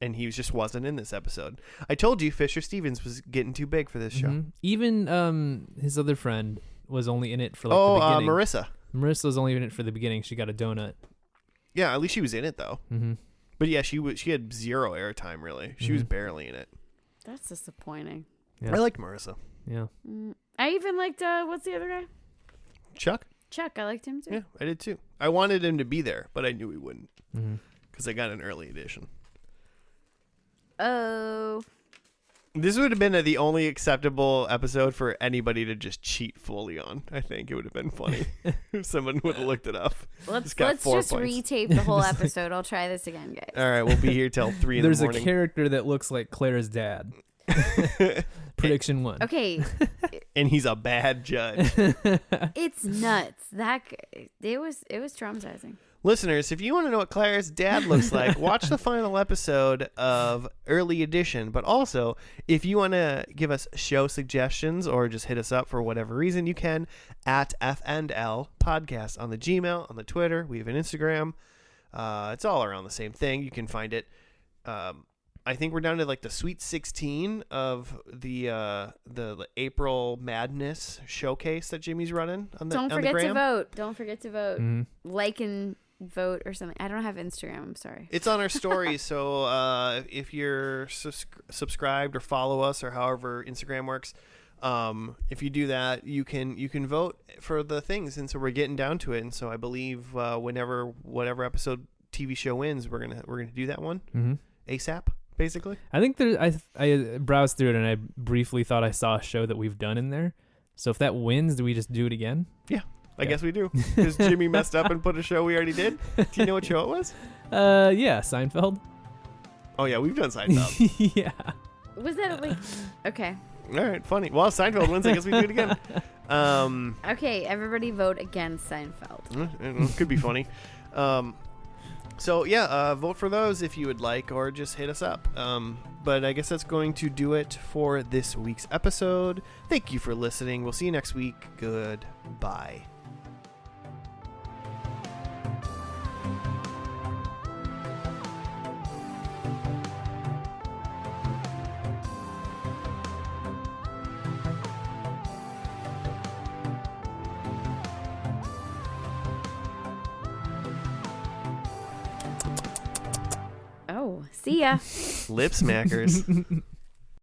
And he just wasn't in this episode. I told you Fisher Stevens was getting too big for this show. Mhm. Even his other friend was only in it for like the beginning. Marissa. Marissa was only in it for the beginning. She got a donut. Yeah, at least she was in it though. Mm-hmm. But yeah, she had zero airtime really. She was barely in it. That's disappointing. Yeah. I liked Marissa. Yeah. I even liked, what's the other guy? Chuck? Chuck. I liked him too. Yeah, I did too. I wanted him to be there, but I knew he wouldn't Mm-hmm. because I got an early edition. Oh. This would have been the only acceptable episode for anybody to just cheat fully on. I think it would have been funny if someone would have looked it up. Let's got 4 just points. retape the whole episode. I'll try this again, guys. All right, we'll be here till 3 in the There's a morning. character that looks like Claire's dad. Prediction 1. Okay. And he's a bad judge. It's nuts. It was traumatizing. Listeners, if you want to know what Claire's dad looks like, watch the final episode of Early Edition. But also, if you want to give us show suggestions or just hit us up for whatever reason, you can at F&L Podcast on the Gmail, on the Twitter. We have an Instagram. It's all around the same thing. You can find it. I think we're down to like the Sweet 16 of the April Madness showcase that Jimmy's running on the Don't forget on the to gram. vote. Don't forget to vote. Mhm. Like and vote or something. I don't have Instagram. I'm sorry. It's on our stories, so if you're subscribed or follow us or however Instagram works, if you do that, you can vote for the things, and so we're getting down to it. And so I believe whatever episode TV show wins, we're gonna do that one Mm-hmm. ASAP, basically. I think I browsed through it and I briefly thought I saw a show that we've done in there. So if that wins, do we just do it again? I guess we do because Jimmy messed up and put a show we already did. Do you know what show it was? Yeah, Seinfeld. Oh yeah, we've done Seinfeld. Yeah. Was that like? Okay. All right, funny. Well, Seinfeld wins. I guess we do it again. Okay. Everybody vote against Seinfeld. It could be funny. So yeah, vote for those if you would like, or just hit us up. But I guess that's going to do it for this week's episode. Thank you for listening. We'll see you next week. Goodbye. Oh, see ya. Lip smackers.